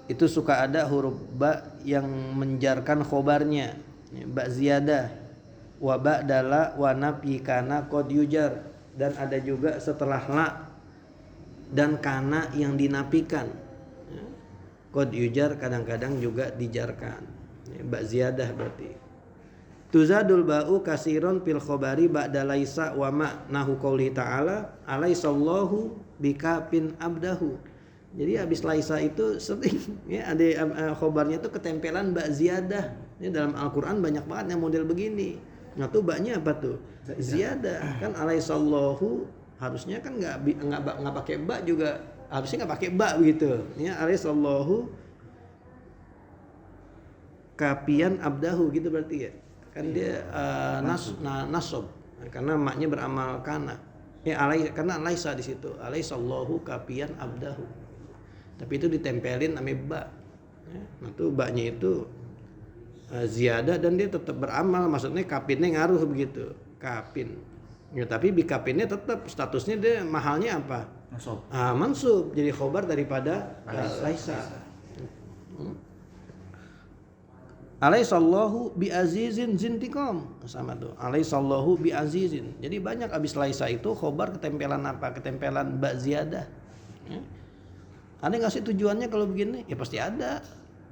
itu suka ada huruf ba yang menjarkan khobarnya, ba ziyadah, wa ba'dala wa nafi kana qad yujar, dan ada juga setelah la dan kana yang dinafikan. Qad yujar kadang-kadang juga dijarkan. Ba ziyadah berarti. Tuzadul ba'u kasiron fil khobari ba'da laisa wa ma nahu qouli ta'ala alaisallahu bikapin abdahu. Jadi habis laisa itu sering ya ada khobarnya itu ketempelan ba ziyadah. Ini dalam Al-Qur'an banyak banget yang model begini. Nah tuh baknya apa tuh? Ziyadah. Kan alaisallahu harusnya kan enggak pakai ba juga. Harusnya enggak pakai ba begitu. Ya alaisallahu kapian abdahu gitu berarti ya. Kan dia nasab karena maknya beramal kana. Ya karena laisa di situ. Alaisallahu kapian abdahu. Tapi itu ditempelin ame ba. Ya, nah tuh baknya itu ziyadah dan dia tetap beramal, maksudnya kapinnya ngaruh begitu. Kapin. Ya tapi bikapinnya tetap statusnya dia mahalnya apa? Mansub. Mansub. Jadi khobar daripada laisa. Alaisallahu bi azizin zintikom, sama tuh. Alaisallahu bi azizin. Jadi banyak abis laisa itu khobar ketempelan apa? Ketempelan ba ziyadah. Ya. Ada nggak sih tujuannya kalau begini? Ya pasti ada.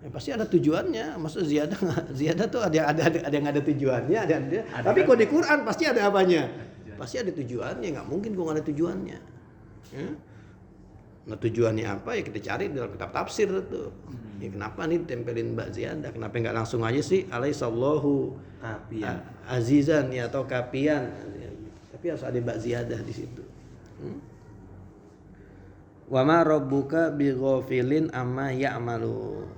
Ya pasti ada tujuannya. Maksud ziyadah tuh ada yang ada tujuannya, ada. Tapi kalau di Quran pasti ada apanya? Pasti ada tujuannya. Nggak mungkin kok nggak ada tujuannya. Ya. Nah tujuannya apa ya kita cari dalam kitab tafsir itu. Ya kenapa nih tempelin ba ziyadah? Kenapa nggak langsung aja sih alaisallahu kapian azizan ya atau kapian? Tapi harus ada ba ziyadah di situ. Wa ma rabbuka bighafilin amma ya'malu.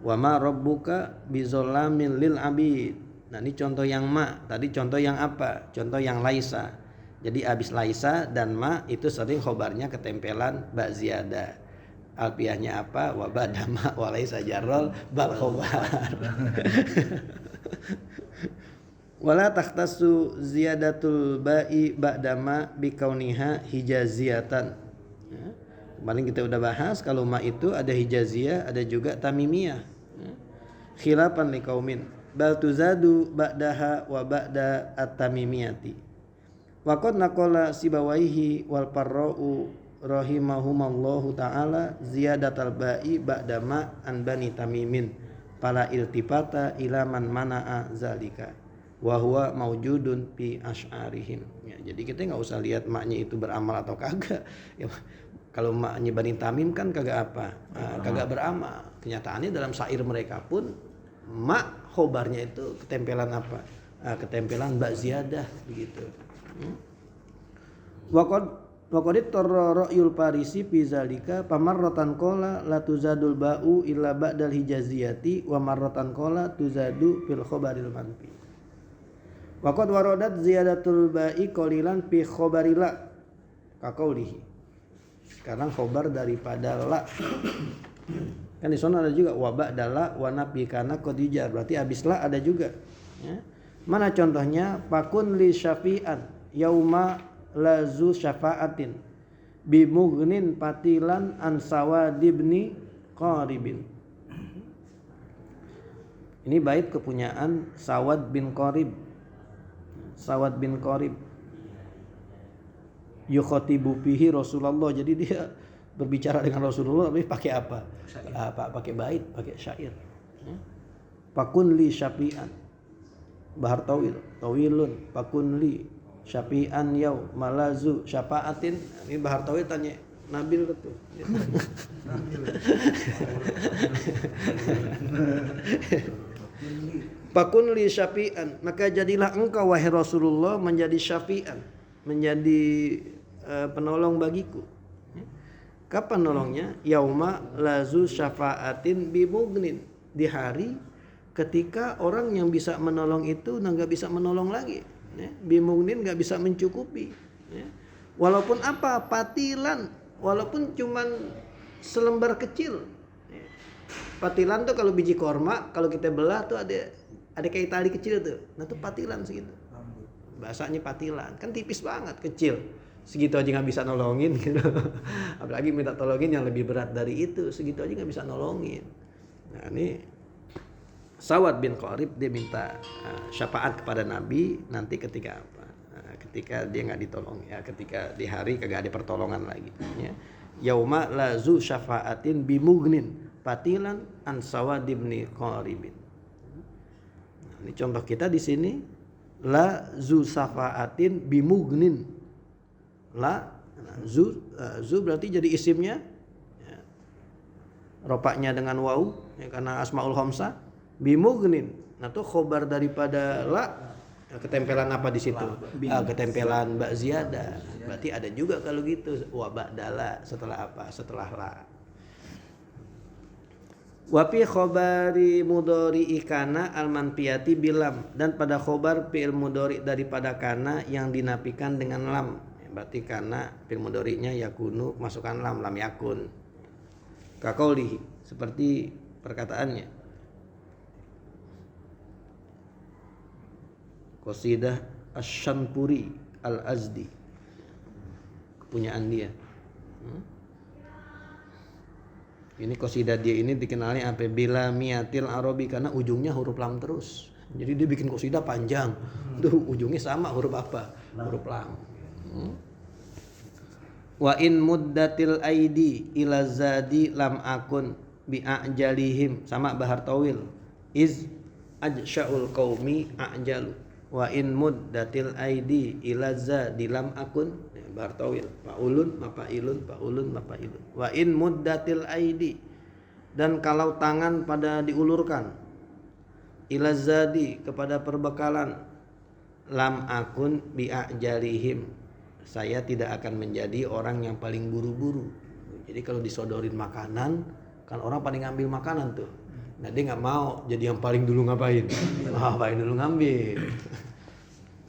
Wa ma rabbuka bizallamin lil abid. Nah ini contoh yang ma, tadi contoh yang apa? Contoh yang laisa. Jadi abis laisa dan ma itu sering khobarnya ketempelan ba ziyadah. Alfiahnya apa? Wa badama wa laisa jarrol bal khobar. Wala takhtassu ziyadatul ba'i ba'dama bikauniha hijaziyatan. Ya. Kemarin kita udah bahas kalau ma itu ada hijaziyah, ada juga tamimiyah. Ya. Khilafan liqaumin bal tuzadu ba'daha wa ba'da at-tamimiyati. Wa qad naqala Sibawaihi wal Farra'u rahimahumallahu taala ziyadatal ba'i ba'da ma an bani tamimin fala iltifata ila man mana'a zalika wa huwa maujudun fi asy'arihim. Ya, jadi kita enggak usah lihat maknya itu beramal atau kagak. Ya, kalau maknya Bani Tamim kan kagak apa? Kagak beramal. Kenyataannya dalam syair mereka pun mak khobarnya itu ketempelan apa? Ketempelan ba ziyadah begitu. Waqad tarra ra'yul Farisi fi zalika pamarratan qala la tuzadul ba'u illa ba'dal hijaziyati wa marratan qala tuzadu fil khabaril manfi. Waqad waradat ziyadatul ba'i qalilan fi khabarila ka qaulihi. Sekarang khobar daripada la. Kan di sana ada juga wa ba'dala wa nafi kana qad yujar, berarti habis la ada juga. Ya. Mana contohnya? Fakun li syafi'an yauma lazu syafa'atin bimughnin patilan an sawadibni qaribin. Ini bait kepunyaan Sawad bin Qarib. Sawad bin Qarib yukhatibu bihi Rasulullah. Jadi dia berbicara dengan Rasulullah tapi pakai apa? Pakai bait, pakai syair. Fakun li syafi'an bahar tawilun fakun li syafi'an yaw malazu syafa'atin. Ini bahar tawil tanya Nabil itu. Fakun li syafi'an, maka jadilah engkau wahai Rasulullah menjadi syafi'an, menjadi penolong bagiku. Kapan nolongnya? Yauma lazu syafa'atin bimugnin, di hari ketika orang yang bisa menolong itu enggak bisa menolong lagi. Bimugnin enggak bisa mencukupi. Walaupun apa? Patilan, walaupun cuman selembar kecil. Patilan tuh kalau biji korma, kalau kita belah tuh ada kayak tali kecil tuh. Nah tuh patilan segitu. Bahasanya patilan, kan tipis banget, kecil. segitu aja nggak bisa nolongin gitu. Apalagi minta tolongin yang lebih berat dari itu, segitu aja nggak bisa nolongin. Nah ini Sawad bin Qarib dia minta syafaat kepada Nabi nanti ketika apa? Ketika dia nggak ditolong ya, ketika di hari kagak ada pertolongan lagi. Ya. Yauma la zu syafaatin bimugnin patilan an Sawad bin Qaribin. Nah, ini contoh kita di sini la zu syafaatin bimugnin. La zu berarti jadi isimnya ya. Ropaknya dengan waw ya, karena asmaul khamsah bimugnin. Nah tuh khobar daripada la ketempelan apa di situ? Ketempelan ba ziyadah. Berarti ada juga kalau gitu wa ba'dala setelah apa? Setelah la. Wa fi khabari mudhari ikana al-manfiyati bilam, dan pada khobar fi'il mudhari daripada kana yang dinafikan dengan lam. Berarti kana fi'il mudhari'nya yakunu masukkan lam yakun. Ka qaulihi seperti perkataannya. Qasidah Asy-Syanpuri Al-Azdi, kepunyaan dia. Ini qasidah dia ini dikenali apa? Bila miatil arabi, karena ujungnya huruf lam terus. Jadi dia bikin qasidah panjang. Tuh ujungnya sama huruf apa? Huruf lam. Wa in muddatil aidi ila zadi lam akun bi ajalihim, sama bahar tawil. Iz ajsya'ul qaumi ajalu. Wa in muddatil aidi ila zadi lam akun bahar tawil. Faulun mafailun faulun mafailun. Wa in muddatil aidi, dan kalau tangan pada diulurkan, ila zadi kepada perbekalan, lam akun bi ajalihim, saya tidak akan menjadi orang yang paling buru-buru. Jadi kalau disodorin makanan, kan orang paling ngambil makanan tuh. Nah dia nggak mau jadi yang paling dulu ngapain? Paling dulu ngambil.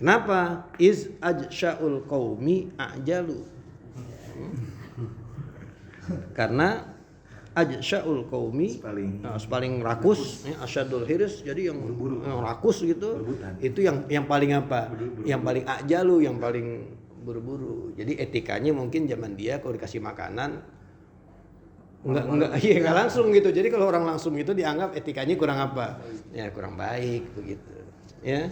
Kenapa? Iz ajsya'ul qaumi ajalu. Karena ajsya'ul qaumi paling rakus, asyadul hirs, jadi yang rakus gitu. Berbutan. Itu yang paling apa? Yang paling ajalu, yang paling buru-buru. Jadi etikanya mungkin zaman dia kalau dikasih makanan enggak langsung gitu. Jadi kalau orang langsung itu dianggap etikanya kurang apa? Ya kurang baik begitu. Ya.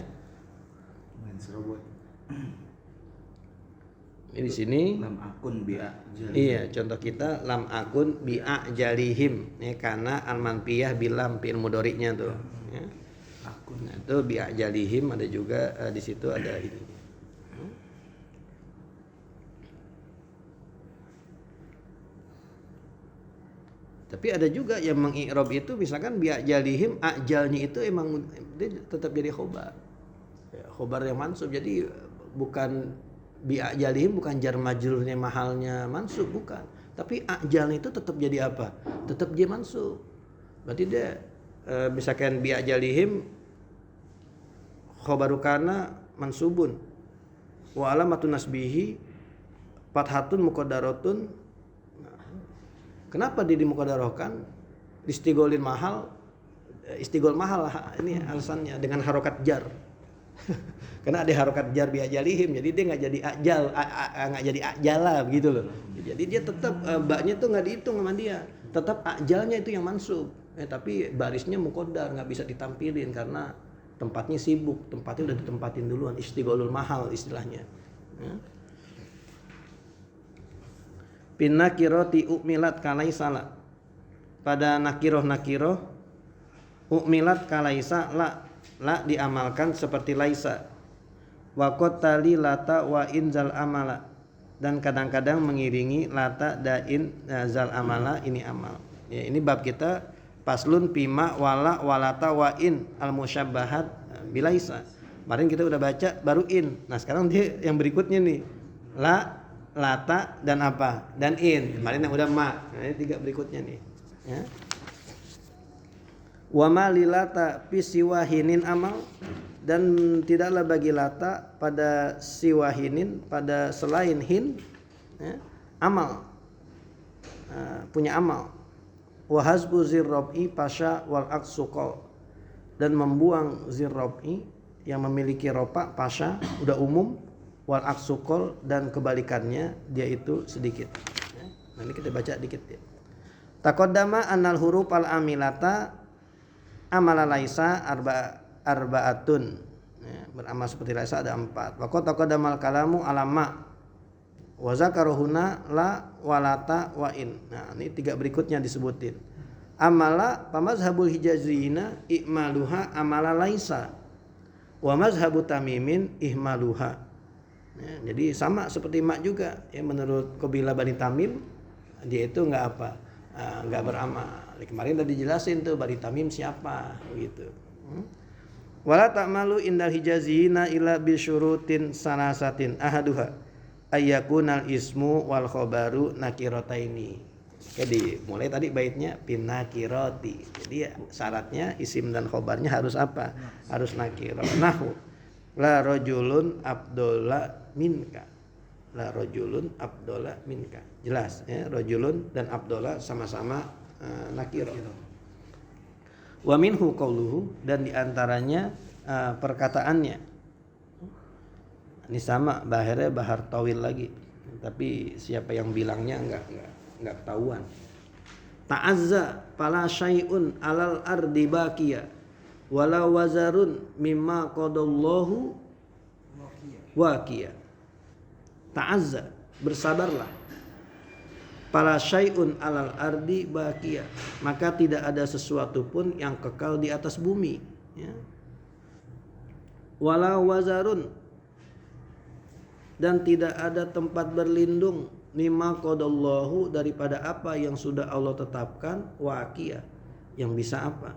Ini di sini lam akun bi'a jalihim. Iya, contoh kita lam akun bi'a jalihim. Ya, karena al-manfiyah bilam fi'il mudhari'nya tuh. Ya. Akun. Nah, itu bi'a jalihim ada juga di situ ada ini. Tapi ada juga yang mengi'rab itu misalkan bi'ajalihim, ajalnya itu emang dia tetap jadi khobar. Ya, khobar yang mansub. Jadi bukan bi'ajalihim bukan jar majrurnya mahalnya mansub, bukan. Tapi ajalnya itu tetap jadi apa? Tetap dia mansub. Berarti dia misalkan bi'ajalihim khobaru kana mansubun wa alamatun nasbihi fathatun muqaddaratun. Kenapa dia dimuqaddarahkan? Istigholin mahal, istigol mahal ini alasannya dengan harokat jar. Karena ada harokat jar biajalihim, jadi dia nggak jadi ajal, nggak jadi ajala begitu loh. Jadi dia tetap baknya tuh nggak dihitung sama dia, tetap ajalnya itu yang mansub. Tapi barisnya muqaddar, nggak bisa ditampilin karena tempatnya sibuk, tempatnya udah ditempatin duluan, istigholul mahal istilahnya. Ya. Bin nakirati ukmilat kalaisala, pada nakiroh ukmilat kalaisa la diamalkan seperti laisa. Wa qatali lata wa inzal amala, dan kadang-kadang mengiringi lata dain zal amala ini amal. Ya, ini bab kita paslun pima wala walata wa in al musyabbahat bilaisa. Kemarin kita udah baca baru in. Nah sekarang dia yang berikutnya nih la, lata, dan apa? Dan in. Kemarin yang udah ma. Nah, ini tiga berikutnya nih. Ya. Wa ma lilata fi siwahinin amal, dan tidaklah bagi lata pada siwahinin, pada selain hin, ya, amal. Punya amal. Wa hasbu zirrabi pasha wal aqsuqal, dan membuang zirrabi yang memiliki ropa pasha udah umum, wal aksukol dan kebalikannya dia itu sedikit. Nanti kita baca dikit ya. Taqaddama annal huruf al amilata amala laisa arba'atun. Ya, beramal seperti laisa ada 4. Wa qad taqaddamal kalamu alama wa zakaruhuna la walata wa in. Nah, ini 3 berikutnya disebutin. Amala pamazhabul hijaziyina i'maluha amala laisa wa mazhabu tamimin ihmaluha. Ya, jadi sama seperti mak juga ya, menurut kabilah Bani Tamim dia itu enggak beramal. Kemarin tadi dijelasin tuh Bani Tamim siapa gitu. Wala ta'malu indal hijazina illa bi syurutin sanasatin ahaduha ayyakunal ismu wal khabaru nakirataini. Jadi mulai tadi baitnya bin nakirati. Jadi ya, syaratnya isim dan khabarnya harus apa? Harus nakirah. Nahu la rajulun abdola minka. La rajulun abdola minka. Jelas ya, rajulun dan abdola sama-sama nakirah. Wa minhu qauluhu dan diantaranya perkataannya. Ini sama bahare bahar tawil lagi. Tapi siapa yang bilangnya enggak ketahuan. Ta'azza fala syai'un alal ardi baqiya wala wazarun mimma qadallahu waqiya. Ta'azza bersabarlah. Fala syai'un alal ardi baqiya, maka tidak ada sesuatu pun yang kekal di atas bumi ya. Wala wazarun dan tidak ada tempat berlindung mimma qadallahu daripada apa yang sudah Allah tetapkan waqiya, yang bisa apa?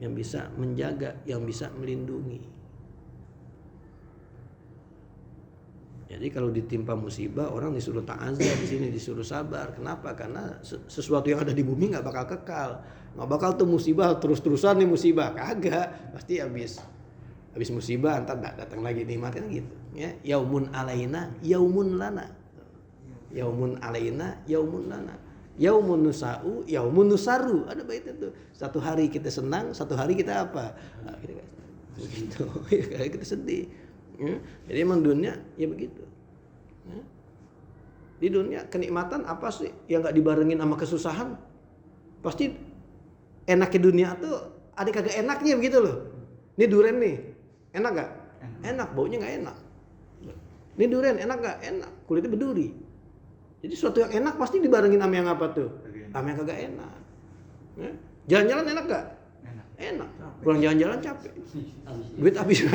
Yang bisa menjaga, yang bisa melindungi. Jadi kalau ditimpa musibah orang disuruh ta'azza, di sini disuruh sabar. Kenapa? Karena sesuatu yang ada di bumi nggak bakal kekal, nggak bakal tuh musibah terus-terusan nih musibah, kagak. Pasti habis musibah entar datang lagi nikmatnya gitu. Ya, yaumun alaina, yaumun lana, yaumun alaina, yaumun lana, yaumun nusa'u, yaumun nusaru. Ada baitnya tuh. Satu hari kita senang, satu hari kita apa? Nah, gitu. Kita sedih. Ya, jadi emang dunia ya begitu. Ya. Di dunia kenikmatan apa sih yang nggak dibarengin sama kesusahan? Pasti enaknya dunia tuh ada kagak enaknya begitu loh. Ini durian nih, enak gak? Enak, baunya nggak enak. Ini durian enak gak? Enak, kulitnya berduri. Jadi sesuatu yang enak pasti dibarengin sama yang apa tuh? Sama yang kagak enak. Ya. Jalan-jalan enak gak? Enak. Pulang jalan-jalan capek. Duit habis.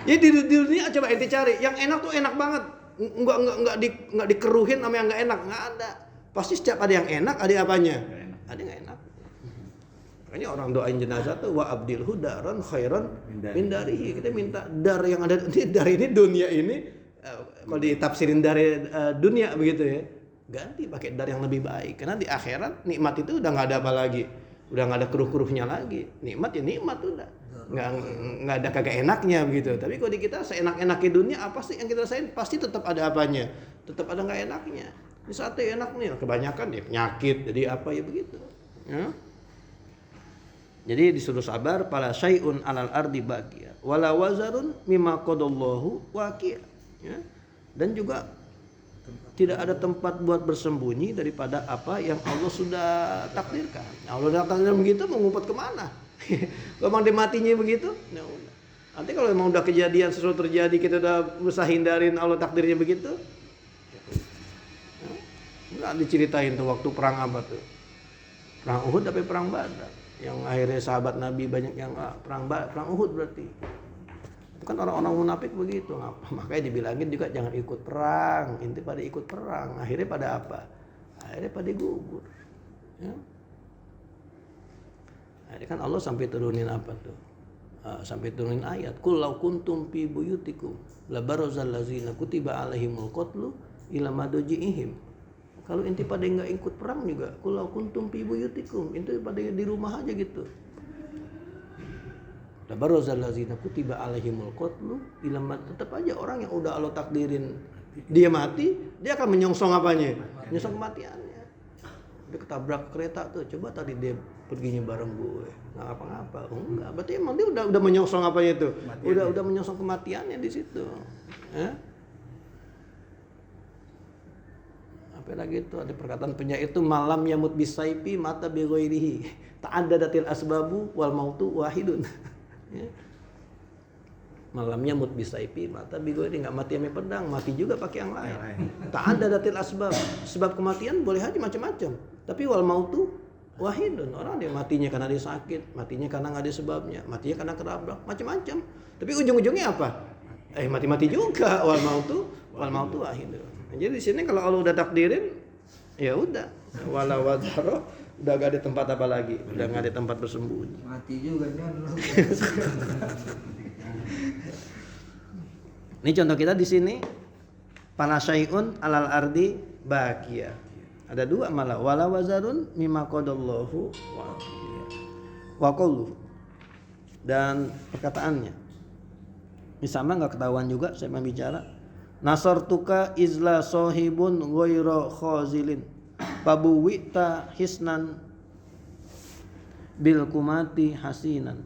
Jadi di dunia coba ente cari yang enak tuh enak banget. Enggak dikeruhin sama yang enggak enak, enggak ada. Pasti setiap ada yang enak, ada apanya? Ada yang enak. Makanya orang doain jenazah tuh wa abdilhu daran khairan min darihi. Kita minta dar yang ada ini, dar ini dunia ini kalau ditafsirin dari dunia begitu ya. Ganti pakai dar yang lebih baik. Karena di akhirat nikmat itu udah enggak ada apa lagi. Udah nggak ada keruh-keruhnya lagi, nikmat ya nikmat udah, nggak ada kagak enaknya begitu. Tapi kalau di kita seenak-enaknya dunia apa sih yang kita rasain pasti tetap ada apanya, tetap ada nggak enaknya. Ini sate enak nih, kebanyakan ya penyakit, jadi apa ya begitu. Ya? Jadi disuruh sabar, pala syai'un alal ardi baqiya, wala wazarun mimma qadallahu waqiya. Ya? Dan juga tidak ada tempat buat bersembunyi daripada apa yang Allah sudah takdirkan. Allah sudah takdirkan begitu, mau ngumpet kemana? Kalau memang dia matinya begitu, ya udah. Nanti kalau memang udah kejadian sesuatu terjadi, kita udah berusaha hindarin Allah takdirnya begitu. Nggak diceritain tuh waktu perang apa tuh? Perang Uhud tapi perang Badar. Yang akhirnya sahabat Nabi banyak yang perang Uhud berarti. Kan orang-orang munafik begitu, makanya dibilangin juga jangan ikut perang, inti pada ikut perang, akhirnya pada apa? Akhirnya pada gugur. Ya. Akhirnya kan Allah sampai turunin apa tuh? Sampai turunin ayat, Qul law kuntum fi buyutikum la barazal ladzina kutiba alaihimul qatlu ila madajihim. Kalau inti pada enggak ikut perang juga, Qul law kuntum fi buyutikum, inti pada di rumah aja gitu. Tabarruzal ladzina kutiba alaihimul qatlu ila tetap aja orang yang udah Allah takdirin dia mati, dia akan menyongsong apanya? Menyongsong kematiannya. dia ketabrak kereta tuh, coba tadi dia perginya bareng gue nggak apa-apa. Enggak, berarti emang dia udah menyongsong apa itu, udah menyongsong kematiannya di situ. Apa lagi itu ada perkataan penyair itu, malam yamut bisaifi mata bi ghairihi ta'addadatil asbabu wal mautu wahidun. Malamnya mut bisaifi mata bi ghairihi, enggak mati sama pedang, mati juga pakai yang lain. Ta'addadatil asbab, sebab kematian boleh aja macam-macam, tapi wal mautu wahidun, orang dia matinya karena dia sakit, matinya karena nggak ada sebabnya, matinya karena ketabrak, macam-macam, tapi ujung-ujungnya apa? Mati-mati juga. Wal mautu wahidun. Jadi di sini kalau Allah udah takdirin, ya udah, wala wazaro, udah gak ada tempat apa lagi, udah gak ada tempat bersembunyi. Mati juga kan. Ini contoh kita di sini, pana syai'un alal ardi bakia. Ada dua malah, wala wazarun mimma qadallahu wa qawluhu. Dan perkataannya. Ini sama enggak ketahuan juga saya membicara. Nasartuka izla sohibun ghaira khazilin pabuwita hisnan bil kumati hasinan.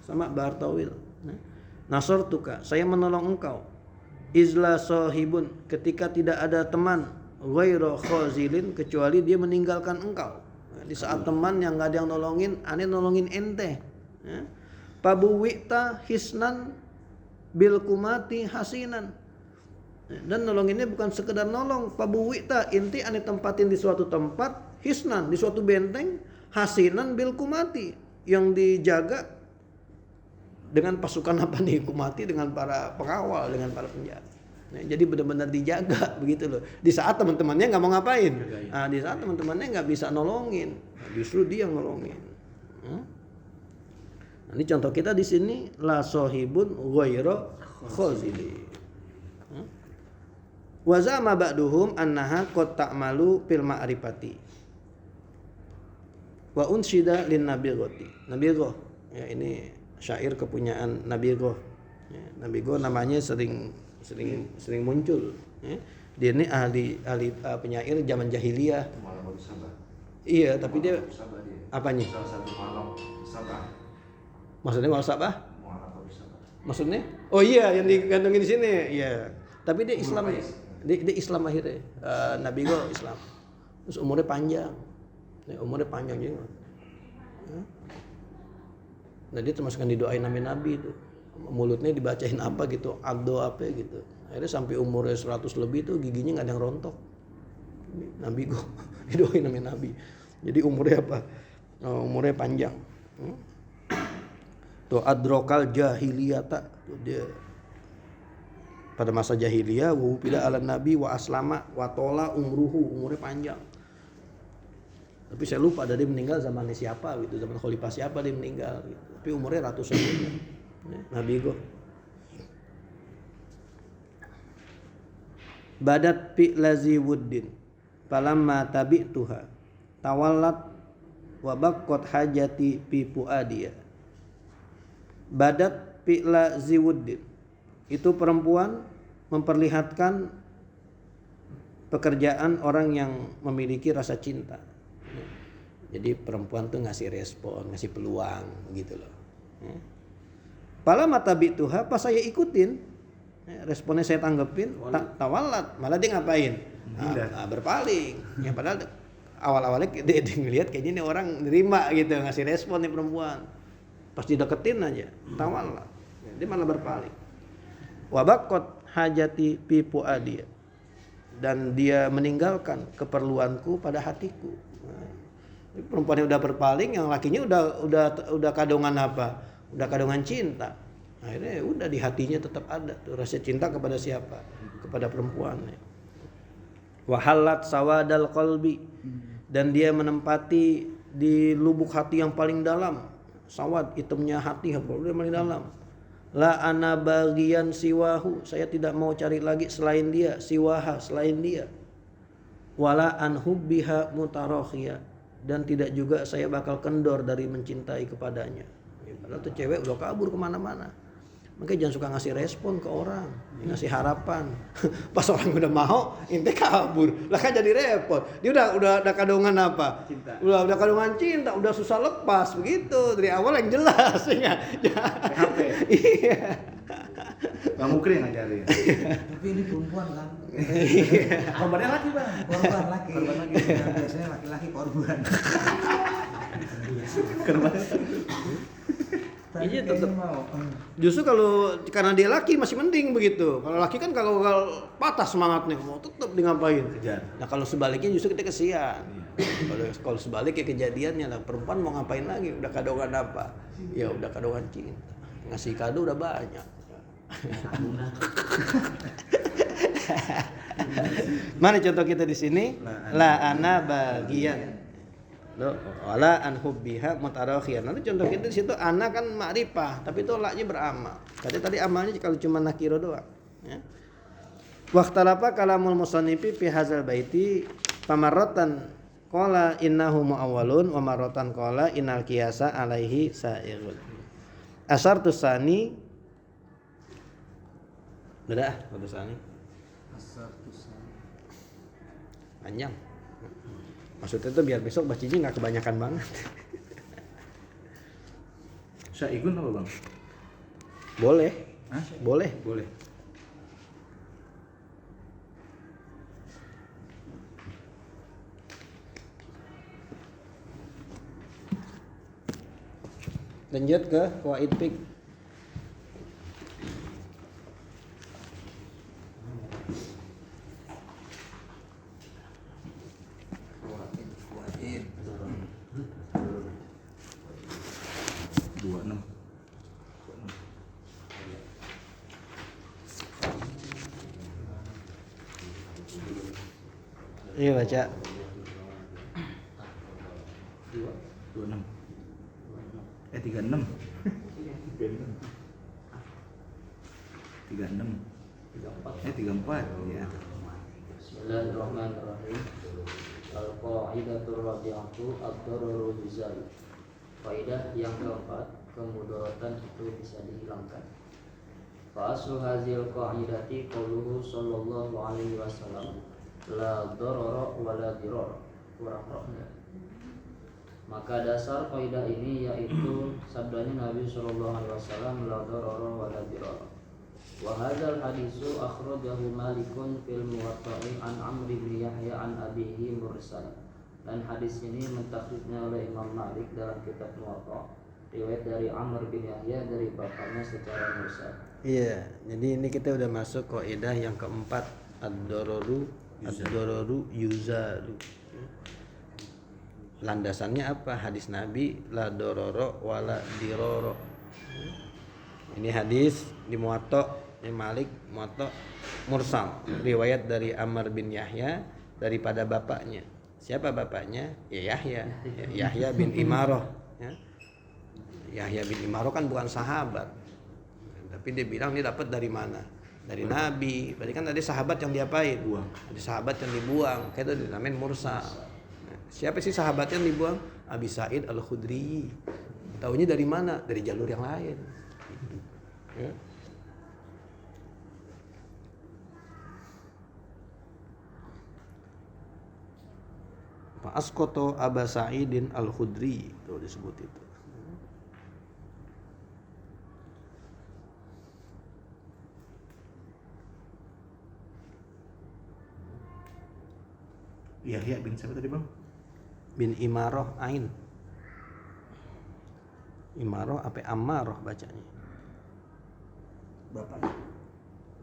Sama Bartawil. Nasartuka, saya menolong engkau. Izla sohibun, ketika tidak ada teman, ghaira khazilin, kecuali dia meninggalkan engkau. Di saat teman yang enggak ada yang nolongin, ane nolongin ente. Pabuwita hisnan bil kumati hasinan. Dan nolonginnya bukan sekedar nolong, pabuwita, inti ane tempatin di suatu tempat, hisnan, di suatu benteng, hasinan bil kumati, yang dijaga dengan pasukan apa nih, kumati, dengan para pengawal, dengan para penjaga. Nah, jadi benar-benar dijaga begitu loh. Di saat teman-temannya nggak mau ngapain, di saat teman-temannya nggak bisa nolongin, justru dia yang nolongin. Nah, ini contoh kita di sini, la sohibun ghaira khazili. Wa zama ba'duhum annaha qad ta'malu fil ma'rifati wa unsyida lin nabighati. Nabigh, ya ini syair kepunyaan Nabigh. Ya, Nabigh namanya sering muncul. Ya. Dia ini ahli penyair zaman jahiliyah. Iya, tapi dia apanya? Salah satu malam Sabah. Maksudnya malam Sabah? Maksudnya? Oh iya, yang digantungin di sini. Iya. Tapi dia Islam. Dia Islam akhirnya, Nabi Go Islam. Terus umurnya panjang juga. Nah dia termasuk yang didoain Nabi itu. Mulutnya dibacain apa gitu, abdo apa gitu. Akhirnya sampai umurnya 100 lebih tuh giginya nggak ada yang rontok. Nabi Go didoain Nabi. Jadi umurnya apa? Umurnya panjang. Tuh adrokal jahiliyata, tuh dia pada masa jahiliyah, wa pida ala nabi wa aslama wa tola umruhu, umurnya panjang. Tapi saya lupa dia meninggal zamannya siapa gitu, zaman khalifah siapa dia meninggal gitu. Tapi umurnya ratusan tahun. Nabi go. Badat fi lazi wuddin falamma tabi'tuha tawallat wa baqqat hajati fi fuadiya. Badat fi lazi wuddin, itu perempuan memperlihatkan pekerjaan orang yang memiliki rasa cinta. Jadi perempuan tuh ngasih respon, ngasih peluang gitu loh. Pala mata bituha, pas saya ikutin, responnya saya tanggepin, tawalat, malah dia ngapain? Berpaling. Ya padahal awal-awalnya dia ngeliat kayaknya ini orang nerima gitu, ngasih respon nih perempuan. Pas dideketin aja, tawalat, dia malah berpaling. Wabakot hajati fi fuadi, dan dia meninggalkan keperluanku pada hatiku. Perempuan yang udah berpaling, yang lakinya udah kadongan apa? Udah kadongan cinta. Akhirnya udah di hatinya tetap ada tuh rasa cinta kepada siapa? Kepada perempuan. Wahalat sawadal qalbi, dan dia menempati di lubuk hati yang paling dalam. Sawad, hitamnya hati, yang paling dalam. La ana bagian siwahu, saya tidak mau cari lagi selain dia, siwaha, selain dia. Wala an hubbiha mutarakhiya, dan tidak juga saya bakal kendor dari mencintai kepadanya. Padahal tuh cewek udah kabur kemana-mana. Makanya jangan suka ngasih respon ke orang, ngasih harapan. Pas orang udah mau, ente kabur. Lah kan jadi repot. Dia udah kadungan apa? Cinta. Udah kadungan cinta, udah susah lepas begitu. Dari awal yang jelas ya. PHP. Iya. Gak mungkin yang ngajarin. Tapi ini perempuan kan. Korbannya laki bang. Korban laki. Korban laki. Yang biasanya laki-laki korban. Korban. Tapi Iya, kayaknya tetep. mau. Justru kalau karena dia laki masih mending begitu. Kalau laki kan kalau patah semangatnya mau tetap di ngapain. Kejar. Nah kalau sebaliknya justru kita kesian. Kalau sebaliknya kejadiannya lah perempuan mau ngapain lagi? Udah kadongan apa? Ya udah kadongan cinta. Ngasih kado udah banyak. Mana contoh kita di sini? La ana bagian. Lo wala an hubbiha mutarakhiyan. Nanti contoh kita di situ ana kan ma'rifah, tapi itu laknya beramal. Tadi amalnya kalau cuma nakiro doang, ya. Waqtalafa kalamul musannifi fi hadzal baiti pamarratan qala innahu muawwalun wa marratan qala innal qiyasa alaihi sa'irun. Asartu sani udah sani panjang. Maksudnya tuh biar besok bacinya nggak kebanyakan banget. Syaikun apa bang? Boleh. Hah? Boleh. Boleh. Lanjut ke Qawaid Fiqh. Wajib. 26. Iya baca. 26. 36. 36. 34 ya. Bismillahirrahmanirrahim. Al-qaidatur rabi'atu ad-dararu yuzal. Kaidah yang keempat, kemudaratan itu bisa dihilangkan. Fa aslu hazil qaidati qauluhu sallallahu alaihi wasallam, la darara wa la dirar. Kurang rohnya. Maka dasar kaidah ini yaitu sabdanya Nabi sallallahu alaihi wasallam, la darara wa la dirar. Wa hadzal hadisu akhrajahu Malikun fil Muwatta'i an Amr bin Yahya an abihi mursal. Dan hadis ini mentakhrijnya oleh Imam Malik dalam kitab Muwatta', riwayat dari Amr bin Yahya dari bapaknya secara mursal. Iya, jadi ini kita udah masuk kaidah yang keempat, ad-dararu yuzalu. Landasannya apa? Hadis Nabi, la dororo wala diroro. Ini hadis di Muwatta' Malik, Muwatta' mursal, riwayat dari Amr bin Yahya daripada bapaknya. Siapa bapaknya? Ya Yahya. Yahya bin Imarah, ya. Yahya bin Imarah kan bukan sahabat. Tapi dia bilang dia dapat dari mana? Dari Nabi. Berarti kan ada sahabat yang diapain? Buang. Ada sahabat yang dibuang. Kayak itu dinamain mursal. Nah, siapa sih sahabat yang dibuang? Abi Sa'id Al-Khudri. Taunya dari mana? Dari jalur yang lain. Ya. Pak Askoto Aba Sa'idin Al-Khudri itu disebut itu. Yahya bin siapa tadi bang? Bin Imaroh Ain. Imaroh apa Ammaroh bacanya? Bapaknya.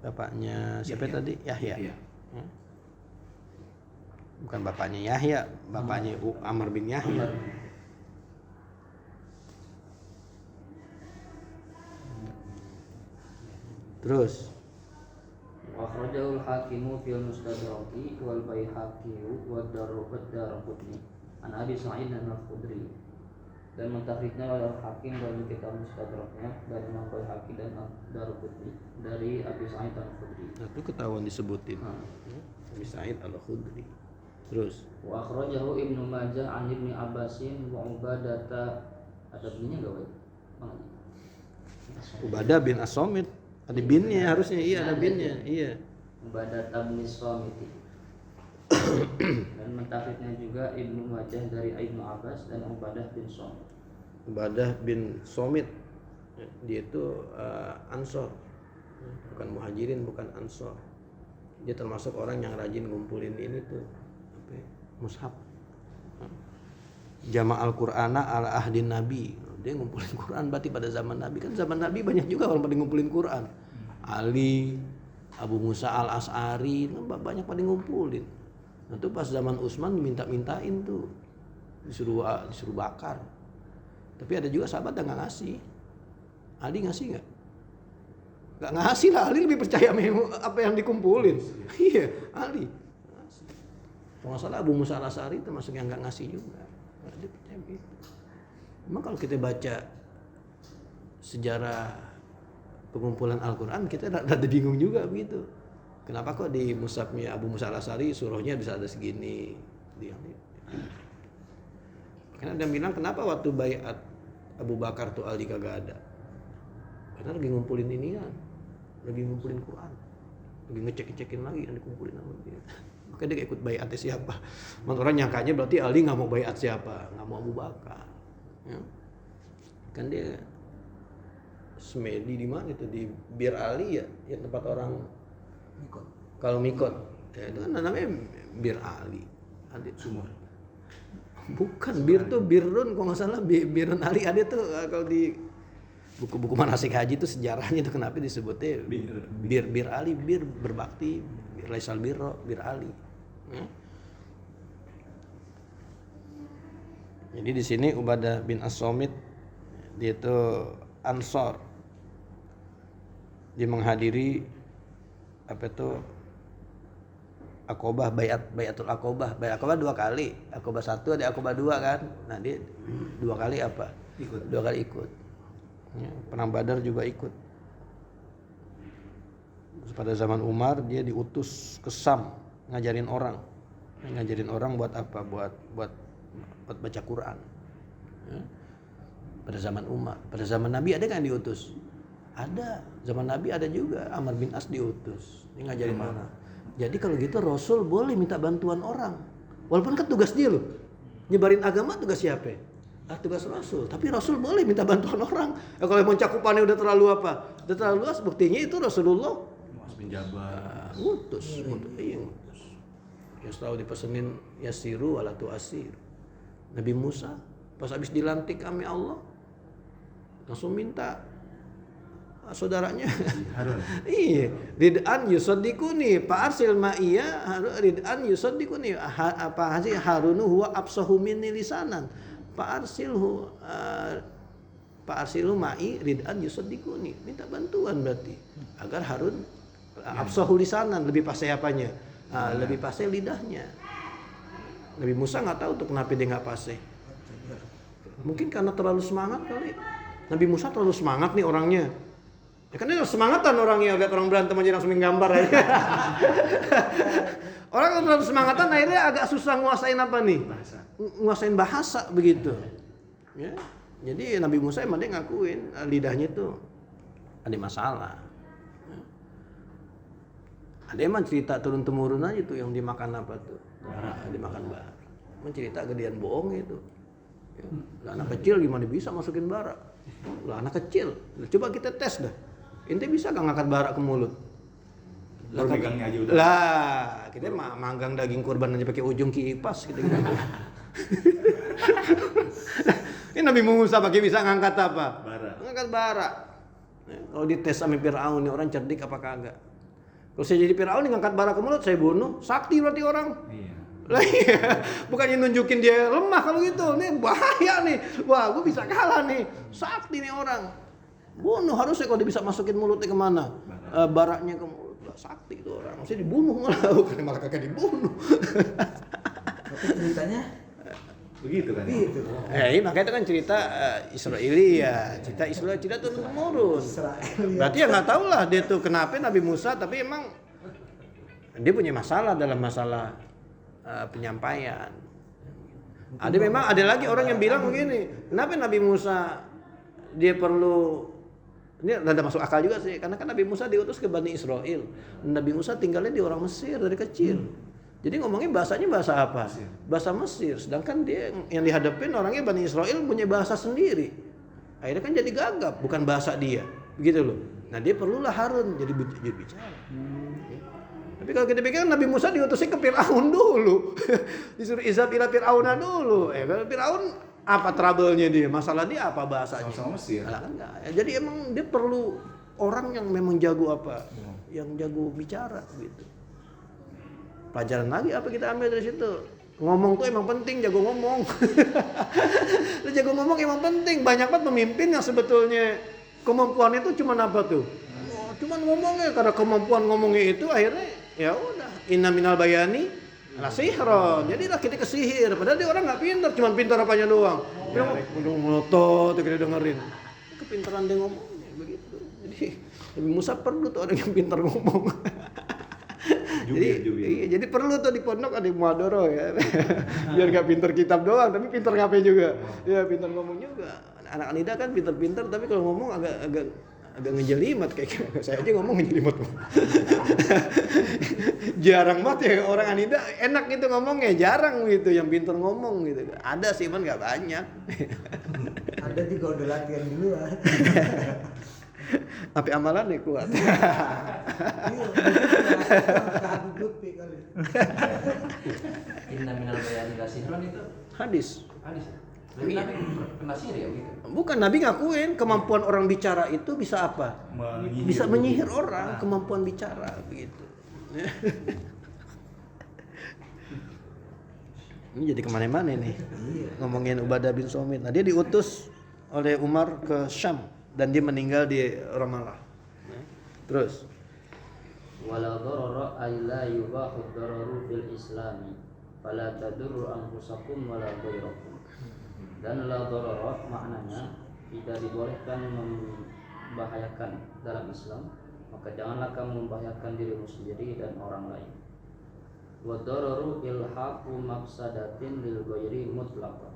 Bapaknya siapa Yahya. tadi? Yahya. Yahya. Ya. Bukan bapaknya Yahya, bapaknya Amr bin Yahya. Terus Wa akhrajahul hakimu fil mustadraki wal baihaqi wa darqutni an Abi Sa'id al-Khudri. Dan mentakhrijnya oleh Hakim dalam kitab Mustadraknya dari Imam Baihaqi dan Darqutni dari Abi Sa'id al-Khudri. nah, itu ketahuan disebutin. Abi Sa'id Al-Khudri. Terus Wa akhrajahu Ibnu Majah an Ibnu Abbasin wa Ubadata. Ada bunyinya enggak, Wei? Mana? Ubadah bin As-Somit. Ada binnya harusnya, iya ada binnya, iya. Ubadah bin Somiti. Dan mentafidnya juga Ibnu Majah dari Ibnu Abbas dan Ubadah bin Somit. Ubadah bin Somit, dia itu Ansor, bukan Muhajirin, bukan Ansor. Dia termasuk orang yang rajin ngumpulin ini tuh apa ya, mushaf, Jama'al Qur'ana ala ahdin Nabi. Dia ngumpulin Quran berarti pada zaman Nabi. Kan zaman Nabi banyak juga orang pada ngumpulin Quran. Ali, Abu Musa al-As'ari, banyak pada ngumpulin. Nah itu pas zaman Utsman diminta-mintain tuh, disuruh bakar. Tapi ada juga sahabat yang nggak ngasih. Ali ngasih nggak? Nggak ngasih lah. Ali lebih percaya apa yang dikumpulin. Iya, Ali. Kalau nggak salah Abu Musa al-As'ari termasuk yang nggak ngasih juga. Dia percaya gitu. Memang kalau kita baca sejarah pengumpulan Al-Quran kita rada bingung juga begitu. Kenapa kok di mushafnya Abu Musa al-As'ari surahnya bisa ada segini? Karena ada yang bilang kenapa waktu baiat Abu Bakar tuh Ali kagak ada? Karena lagi ngumpulin ini kan, lagi ngumpulin Quran, lagi ngecek-ngecekin lagi yang dikumpulin sama dia. Makanya dia ikut baiatnya siapa? Orang nyangkanya berarti Ali nggak mau baiat siapa? Nggak mau Abu Bakar. Ya. Kan dia semedi di mana itu di Bir Ali ya, yang tempat orang Mikot. kalau mikot ya, itu kan namanya Bir Ali. Sumur. Bukan bir tuh birrun kalau nggak salah birrun Ali ada tuh kalau di buku-buku manasik haji itu sejarahnya itu kenapa disebutnya bir Ali, bir berbakti, laisal birro, bir Ali. Ya. Jadi di sini Ubadah bin As-Somit dia itu Ansor. Dia menghadiri apa itu Aqobah, Baiatul Aqobah. Baiat Aqobah 2 kali. Aqobah 1 ada Aqobah 2 kan. Nah, dia 2 kali apa? Ikut. 2 kali ikut. Ya, Perang Badar juga ikut. Terus pada zaman Umar dia diutus ke Sam ngajarin orang. Ngajarin orang buat apa? Buat baca Quran. Ya. Pada zaman Umar, pada zaman Nabi ada kan diutus? Ada. Zaman Nabi ada juga Amr bin As diutus. Dia ngajarin orang. Jadi kalau gitu Rasul boleh minta bantuan orang. Walaupun kan tugas dia loh. Nyebarin agama tugas siapa? Tugas Rasul. Tapi Rasul boleh minta bantuan orang. Kalau mau cakupannya udah terlalu apa? Udah terlalu luas, buktinya itu Rasulullah Muaz bin Jabal. ngutus. Iya ngutus. Ya selalu dipesenin yasiru wala tu'asir. Nabi Musa pas habis dilantik kami Allah langsung minta saudaranya Harun. iya rid'an yusaddiquni fa arsil ma'iyya rid'an yusaddiquni apa hasil Harunu huwa absahu minni lisanan fa arsilhu ma'i rid'an yusaddiquni, minta bantuan berarti agar Harun absahu lisanan, lebih fasih apanya? Lebih fasih lidahnya. Nabi Musa nggak tahu tuh kenapa dia nggak fasih. Mungkin karena terlalu semangat kali. Nabi Musa terlalu semangat nih orangnya. Ya kan dia semangatan orangnya, lihat orang berantem aja langsung gambar aja. Orang yang terlalu semangatan akhirnya agak susah nguasain apa nih? Nguasain bahasa begitu. Ya. Jadi Nabi Musa emang dia ngakuin lidahnya tuh ada masalah. Ada emang cerita turun temurun aja tuh yang dimakan apa tuh? Dimakan bara. Emang cerita gedean bohong itu. Ya. Lah anak kecil gimana bisa masukin bara? Lah anak kecil. Coba kita tes dah. Ente bisa gak ngangkat bara ke mulut? Baru megangnya aja udah. Lah, kita manggang daging kurban aja pakai ujung kipas gitu. Ini Nabi Musa pakai bisa ngangkat apa? Bara. Ngangkat bara. Kalau dites sama Fir'aun nih orang cerdik apa kagak? Kalau saya jadi Fir'aun nih ngangkat bara ke mulut saya bunuh, sakti berarti orang. Iya. Lah iya, bukannya nunjukin dia lemah kalau gitu. Nih bahaya nih. Wah, gue bisa kalah nih. Sakti nih orang. Bunuh harusnya kalau dia bisa masukin mulutnya kemana? Baraknya ke mulut. Lah, sakti itu orang. Maksudnya dibunuh malah kagak dibunuh. Tapi ceritanya Begitu kan? gitu. Makanya itu kan cerita Israeli ya. Cerita turun temurun. Berarti ya nggak tahu lah dia tuh kenapa Nabi Musa, tapi emang dia punya masalah dalam masalah penyampaian. Ada lagi orang yang bilang begini, kenapa Nabi Musa dia perlu Ini rada masuk akal juga sih, karena kan Nabi Musa diutus ke Bani Israel. Nabi Musa tinggalnya di orang Mesir dari kecil. Jadi ngomongnya bahasanya bahasa apa? Bahasa Mesir. Sedangkan dia yang dihadapin orangnya Bani Israel punya bahasa sendiri. Akhirnya kan jadi gagap, bukan bahasa dia. Begitu loh. Nah dia perlulah Harun jadi bicara. Tapi kalau kita pikir Nabi Musa diutusnya ke Fir'aun dulu. Disuruh izab ila Fir'auna dulu. Kalau Fir'aun apa trouble-nya dia? Masalah dia apa bahasanya? Sama-sama Mesir. Nah, enggak. Jadi emang dia perlu orang yang memang jago apa? Yang jago bicara gitu. Pelajaran lagi apa kita ambil dari situ? Ngomong tuh emang penting, jago ngomong. Jago ngomong emang penting. Banyak banget pemimpin yang sebetulnya kemampuannya itu cuma apa tuh? Cuman ngomongnya, karena kemampuan ngomongnya itu akhirnya ya udah inna minal bayani la sihron. Jadi lah kita kesihir, padahal dia orang nggak pintar, cuma pintar apanya doang. Dia udah melotot kita dengerin. Kepintaran dia ngomongnya begitu. Jadi Nabi Musa perlu tuh orang yang pintar ngomong. Jadi perlu tuh di pondok ada muadoro ya. Biar gak pintar kitab doang, tapi pintar ngapain juga. Ya pintar ngomong juga. Anak Anida kan pintar-pintar, tapi kalau ngomong agak ngejelimet kayak gitu. Saya aja ngomong ngejelimet. Jarang banget ya orang Anida enak gitu ngomongnya, jarang gitu yang pintar ngomong gitu. Ada sih, cuman gak banyak. Ada juga udah latihan duluan. Tapi amalannya kuat. Inna minal bayani la sihron itu Hadis. hadis. Tapi Nabi kena sihir ya gitu. Bukan, Nabi ngakuin kemampuan orang bicara itu bisa apa? Bisa menyihir orang, kemampuan bicara begitu. Ini jadi kemana-mana nih ngomongin Ubadah bin Somit. Nah dia diutus oleh Umar ke Syam dan dia meninggal di Ramallah. Terus Wala darara ay la yubahu dararu fil islami fala tadurru anfusakum wala ghayrakum. Dan la darara maknanya tidak dibolehkan membahayakan dalam Islam, maka janganlah kamu membahayakan dirimu sendiri dan orang lain. Wa dararu ilhaqu mafsadatin lil ghairi mutlaqan.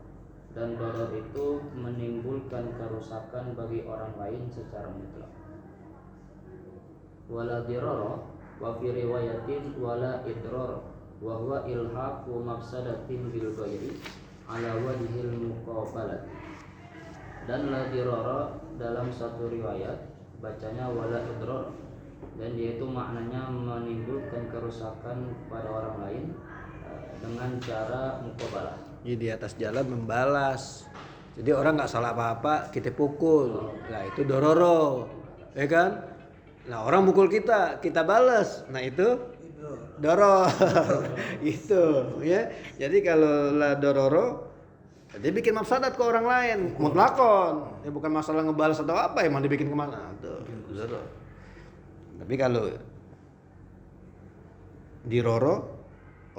Dan darar itu menimbulkan kerusakan bagi orang lain secara mutlak. Wala dirara wa fi riwayatin wala idrar wa huwa ilhaqu mafsadatin bil ghairi ala wajhil muqabalah. Dan la dirara dalam satu riwayat bacanya wala idrar, dan yaitu maknanya menimbulkan kerusakan pada orang lain dengan cara muqabalah. Jadi di atas jalan membalas. Jadi orang nggak salah apa-apa kita pukul. Nah itu dororo, ya kan? Nah orang pukul kita balas. Nah itu doror. Itu ya. Jadi kalau la dororo, dia bikin mafsadat ke orang lain, mutlakon. Ya bukan masalah ngebalas atau apa, emang dibikin kemana? Tuh, doror. Tapi kalau diroro,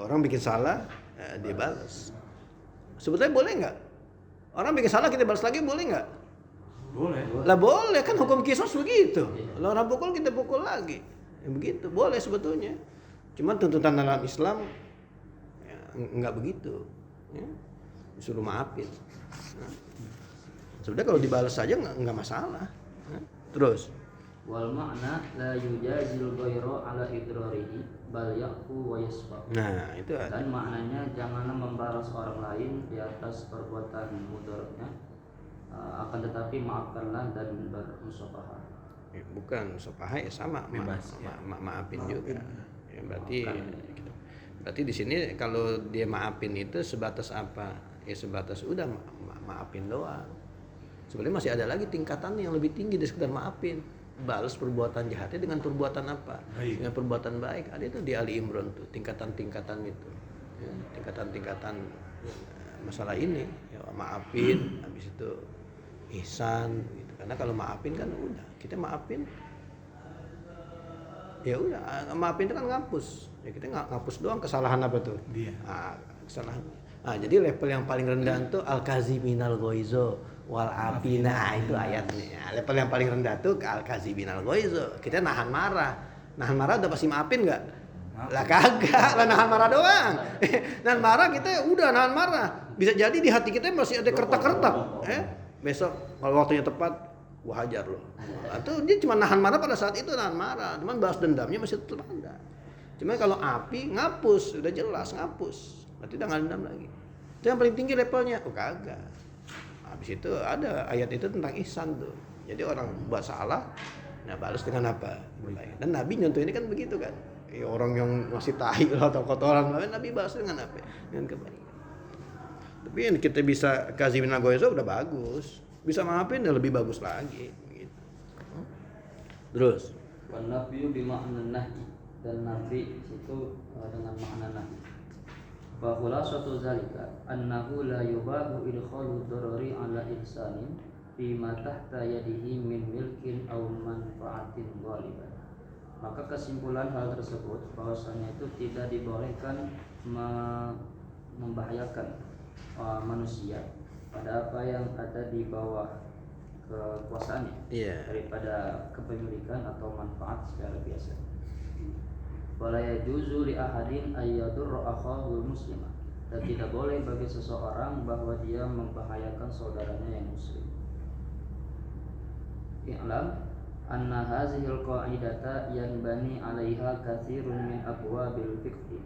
orang bikin salah, dia balas. Sebetulnya boleh nggak? Orang bikin salah kita balas lagi, boleh nggak? Boleh. Lah boleh, kan hukum kisos begitu. Kalau orang pukul kita pukul lagi, ya, begitu boleh sebetulnya. Cuma tuntutan dalam Islam ya, nggak begitu. Ya. Disuruh maafin. Nah, sebenarnya kalau dibalas saja nggak masalah. Nah, terus. Wal makna la yujazil ghayra ala idrarihi bal yaqu wa yasfa. Nah, itu Dan maknanya janganlah membalas orang lain di atas perbuatan mudaratnya, akan tetapi maafkanlah dan bermusafahah. ya, bukan musafaha ya sama Bebas, maafin juga. Ya, berarti di sini kalau dia maafin itu sebatas apa? Ya sebatas udah maafin doang. Sebenarnya masih ada lagi tingkatan yang lebih tinggi dari sekedar maafin. Balas perbuatan jahatnya dengan perbuatan apa? Baik. Dengan perbuatan baik. Ada itu di Ali Imran tuh, tingkatan-tingkatan itu. Ya, tingkatan-tingkatan masalah ini, ya, maafin, habis itu ihsan gitu. Karena kalau maafin kan udah, kita maafin ya udah, maafin itu kan ngapus. Ya kita ngapus doang kesalahan apa tuh? Dia. Kesalahan. Jadi level yang paling rendah tuh al-kaziminal ghaizo wal afina, itu ayatnya. Level yang paling rendah tuh al-kaziminal ghaizo. Kita nahan marah. Nahan marah udah pasti maafin enggak? Lah kagak, lah nahan marah doang. Nahan marah kita udah nahan marah. Bisa jadi di hati kita masih ada kertak-kertak. Besok kalau waktunya tepat gua hajar lo. Atau dia cuma nahan marah pada saat itu, nahan marah, cuman balas dendamnya masih tetap ada. Cuman kalau api ngapus, udah jelas ngapus, berarti udah nggak dendam lagi. Itu yang paling tinggi levelnya. Oh kagak. Habis itu ada ayat itu tentang ihsan tuh. Jadi orang buat salah, nah balas dengan apa? Dan Nabi nyontoh ini kan begitu kan. Ya, orang yang masih tahi atau kotoran, Nabi balas dengan apa? Dengan kebaikan. Tapi yang kita bisa kasih minagoyso udah bagus. Bisa maafin ya lebih bagus lagi gitu. Terus Wan nafyu bi ma'na nahi, dan nafi itu dengan makna nahi. Fa khulasatu zalika annahu la yubahu idkhalu darari ala ihsanin fi ma tahta yadihi min milkin aw manfaatin ghaliban. Maka kesimpulan hal tersebut bahwasanya itu tidak dibolehkan membahayakan manusia pada apa yang ada di bawah kekuasaannya, daripada kepemilikan atau manfaat secara biasa. Wala yajuzu li ahadin ayyadurra akhahu muslimah, dan tidak boleh bagi seseorang bahwa dia membahayakan saudaranya yang muslim. I'lam anna hazihil qa'idata yanbani 'alaiha katsirun min abwabil fiqh.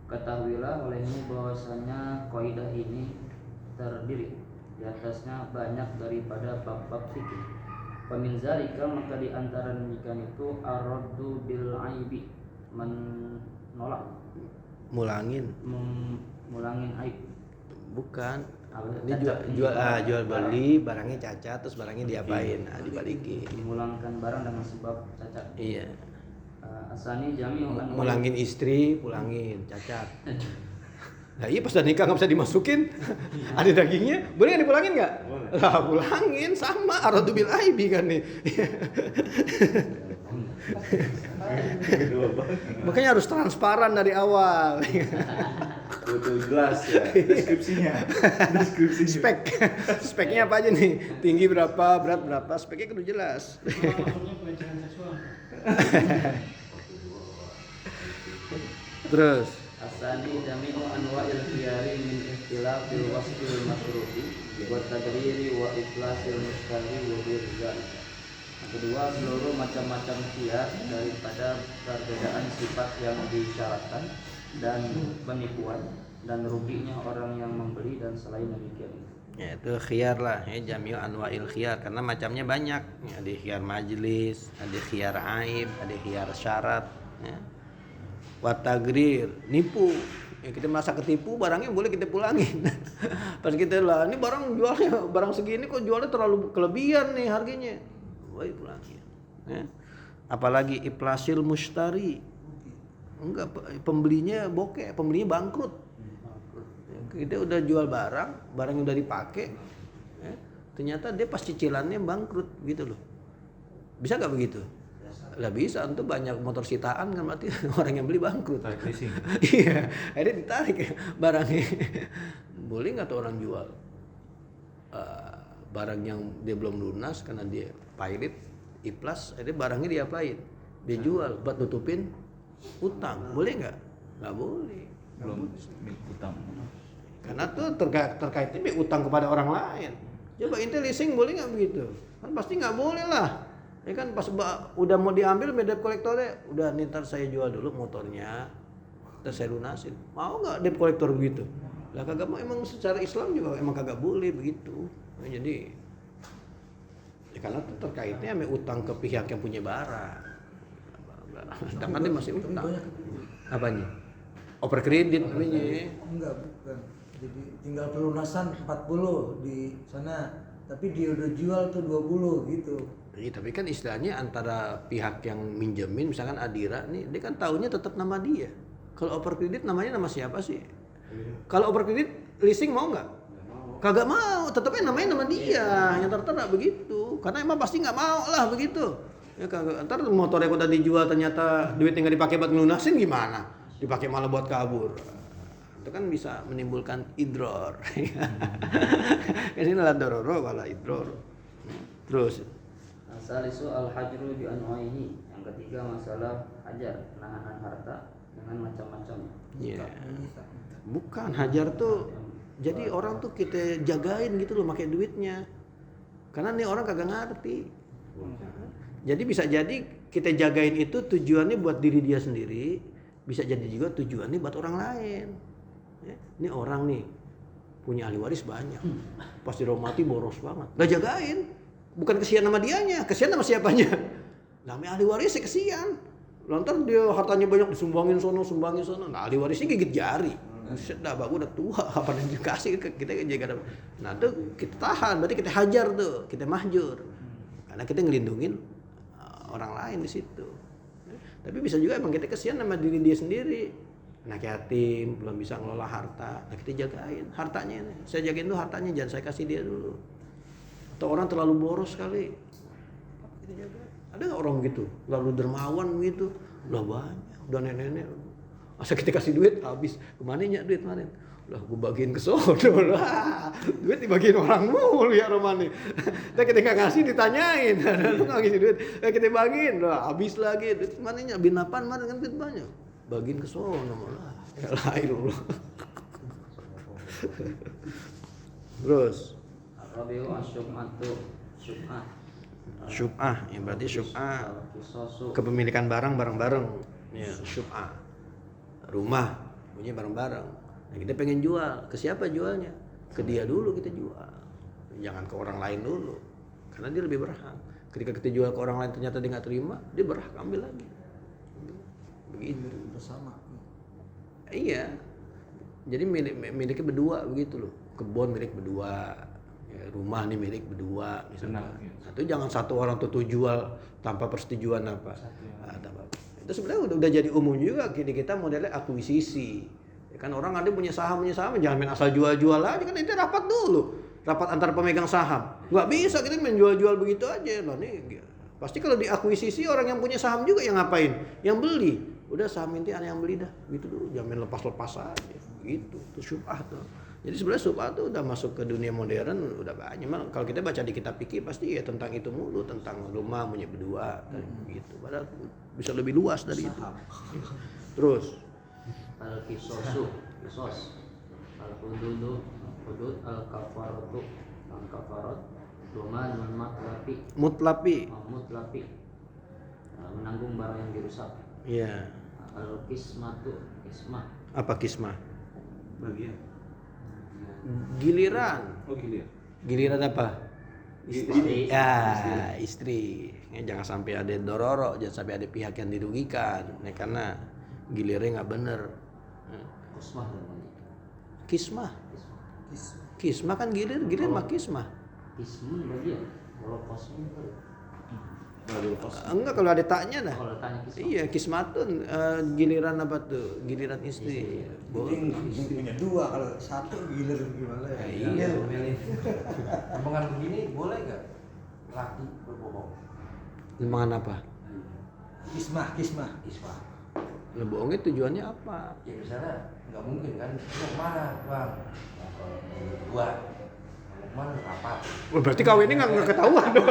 Ketahuilah olehmu bahwasanya kaidah ini terdiri di atasnya banyak daripada bab-bab fikih. Famin zalika, maka di antara demikian itu ar-raddu bil aibi, menolak, mulangin aib. bukan. Ini Jual beli barangnya cacat, terus barangnya diapain? Nah, dibalikin. Memulangkan barang dengan sebab cacat. Iya. Asani jami'u anwa. Mulangin istri, pulangin cacat. Nah iya pas udah nikah nggak bisa dimasukin, ada dagingnya, boleh nggak dipulangin nggak? Lah pulangin sama aradu bil aibi kan nih. Makanya harus transparan dari awal. Betul jelas ya deskripsinya. Speknya apa aja nih? Tinggi berapa, berat berapa, speknya kudu jelas. Terus Asani jami'u anwa'il khiyari min ikhtilafil wasfil masrufi wa tadriri wa iflasil mustari wa birzalika. Kedua, seluruh macam-macam khiyar daripada perbedaan sifat yang disyaratkan dan penipuan dan ruginya orang yang membeli dan selain demikian. ya itu khiyar lah, ya jami'u anwa'il khiyar karena macamnya banyak. Ya, ada khiyar majlis, ada khiyar aib, ada khiyar syarat, ya. Watagrir, nipu. Ya, kita merasa ketipu, barangnya boleh kita pulangin. Pas kita lah, ini barang jualnya barang segini kok jualnya terlalu kelebihan nih harganya. Boleh pulangin. Ya. Apalagi iplasil mustari. Enggak, pembelinya bokeh, pembelinya bangkrut. Ya, kita udah jual barang yang udah dipakai. Ya, ternyata dia pas cicilannya bangkrut gitu loh. Bisa nggak begitu? Lah bisa, untuk banyak motor sitaan kan berarti orang yang beli bangkrut. Tarik leasing. Iya, akhirnya ditarik ya barangnya. Boleh nggak tuh orang jual barang yang dia belum lunas karena dia pilot, iplas, akhirnya barangnya diapain? Dia jual buat nutupin utang. Boleh nggak? Nggak boleh. Belum utang. Karena tuh terkaitnya utang kepada orang lain. Coba ente leasing boleh nggak begitu? Kan pasti nggak boleh lah. Ya kan pas udah mau diambil debt kolektornya, udah nih ntar saya jual dulu motornya, terus saya lunasin. Mau nggak debt kolektor begitu? Lah kagak mau, emang secara Islam juga emang kagak boleh begitu. Nah, jadi ya karena itu terkaitnya sama utang ke pihak yang punya barang. Sedangkan dia masih utang. Apanya? Oper kredit namanya. Enggak, bukan. Jadi tinggal pelunasan 40 di sana, tapi dia udah jual tuh 20 gitu. Iya, tapi kan istilahnya antara pihak yang minjemin, misalkan Adira nih, dia kan tahunya tetap nama dia. Kalau oper kredit namanya nama siapa sih? Kalau oper kredit leasing mau nggak? Kagak mau, tetapnya namanya nama dia. Yang tertera begitu. Karena emang pasti nggak mau lah begitu. Ya kagak. Ntar motor yang udah dijual ternyata duitnya nggak dipakai buat ngelunasin gimana? Dipakai malah buat kabur. Itu kan bisa menimbulkan idror. Ini lah dororo wala idror. Terus Asalisu al-hajru bi anwa'ihi. Yang ketiga masalah hajar, nahanan harta dengan macam-macamnya. iya. Bukan hajar tuh. Jadi orang tuh kita jagain gitu loh pakai duitnya. Karena nih orang kagak ngerti. Jadi bisa jadi kita jagain itu tujuannya buat diri dia sendiri, bisa jadi juga tujuannya buat orang lain. Ya, ini orang nih punya ahli waris banyak, pasti mati boros banget, nggak jagain, bukan kesian sama dianya, kesian sama siapanya. Namanya ahli warisnya kesian, lantar dia hartanya banyak disumbangin sono, nah ahli warisnya gigit jari. Sudah bagus udah tua, apa yang dikasih kita jaga. Nah tuh kita tahan, berarti kita hajar tuh, kita mahjur, karena kita ngelindungin orang lain di situ. Tapi bisa juga emang kita kesian sama diri dia sendiri, anak yatim belum bisa ngelola harta, nah kita jagain hartanya nih. Saya jagain tuh hartanya, jangan saya kasih dia dulu. Atau orang terlalu boros kali, kita jaga. Ada nggak orang gitu, lalu dermawan gitu, udah banyak, udah nenek-nenek. Masa kita kasih duit habis, kemana nya duit kemarin? Lah gue bagiin ke sono lah, duit dibagiin orang mulu ya Romani. Nah kita nggak ngasih ditanyain, lu nggak ngasih duit, kita bagiin, lah habis lagi, duit kemana nya? Bin apaan kemarin kan duit banyak, bagiin ke sono malah, ya lain lu. Terus, Rabiu asyumatu syum'ah. syub'ah, ya berarti syub'ah, Kisosu. kepemilikan barang bareng-bareng, ya syub'ah. Rumah punya bareng-bareng. Nah, kita pengen jual, ke siapa jualnya? Ke dia dulu kita jual. Jangan ke orang lain dulu. Karena dia lebih berhak. Ketika kita jual ke orang lain ternyata dia nggak terima, dia berhak ambil lagi. Begitu. Bersama. Iya. Jadi miliknya berdua begitu loh. Kebun milik berdua. Ya, rumah nih milik berdua misalnya. Nah, itu jangan satu orang tuh jual tanpa persetujuan apa. Itu sebenarnya udah jadi umum juga, kita modelnya akuisisi. Ya kan orang ada punya saham, jangan main asal jual-jual aja, kan itu rapat dulu. Rapat antar pemegang saham. Nggak bisa kita main jual-jual begitu aja. Loh, nih, pasti kalau diakuisisi orang yang punya saham juga yang ngapain? Yang beli. Udah saham inti ada yang beli dah. Gitu dulu, jangan main lepas-lepas aja. Gitu, itu syubhah tuh. Jadi sebenarnya syubhah tuh udah masuk ke dunia modern, udah banyak. Malah kalau kita baca di kitab fikih pasti ya tentang itu mulu, tentang rumah punya berdua, gitu. Padahal bisa lebih luas dari itu. Terus Al-kisosu, kisos. Al-hududu, hudud, al-kafaratu, al-kafarat. Doma non matlapi, mutlapi. mutlapi. Menanggung barang yang dirusak. Iya. Al-kismatu, kismah. Apa kismah? Bagian. Giliran. Oh gilir. Giliran apa? Istri. Ya, istri. Ya, jangan sampai ada dororo, jangan sampai ada pihak yang dirugikan. Ya, karena gilirnya nggak bener. Kismah namanya. Kismah. Kismah. Kismah kan gilir mah kismah. Kismun bagian. Kalau kosmun itu. Baru pas. Enggak, kalau ada taknya dah. Kalau tanya kismah. Iya, kismatun giliran apa tuh? Giliran istri. Boleh. Punya dua, kalau satu gilir gimana ya? Iya. Omongan begini boleh nggak laki berbohong? Lembangan apa? Kismah. Isma. Lah bohongnya tujuannya apa? Ya misalnya nggak mungkin kan? Mau kemana bang? Mau ke dua. Mau kemana rapat? Wah, berarti kawinnya nggak ketahuan dong.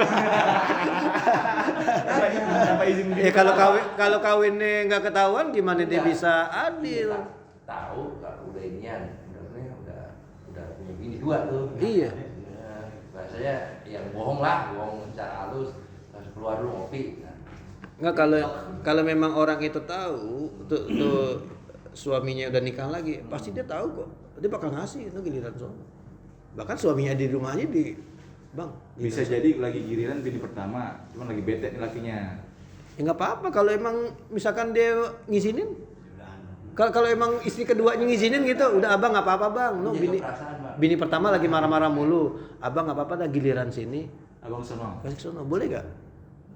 Tanpa izin Ya kalau kawinnya nggak ketahuan gimana dia bisa adil? Tahu kalau udah inian, udah punya bini dua tuh. Iya. Ya, bahasanya yang bohong secara halus, harus keluar dulu ngopi. Nah, Nggak, kalau memang orang itu tahu tuh suaminya udah nikah lagi, pasti dia tahu kok. Dia bakal ngasih itu giliran sono. Bahkan suaminya di rumahnya Bang. bisa jadi lagi giliran bini pertama, cuman lagi bete nih lakinya. Ya nggak apa-apa kalau emang misalkan dia ngizinin. Kalau emang istri keduanya ngizinin gitu, udah abang nggak apa-apa bang. No, bini pertama lagi marah-marah mulu, abang nggak apa-apa dah giliran sini. Abang sono. Kasih ke sono, boleh gak?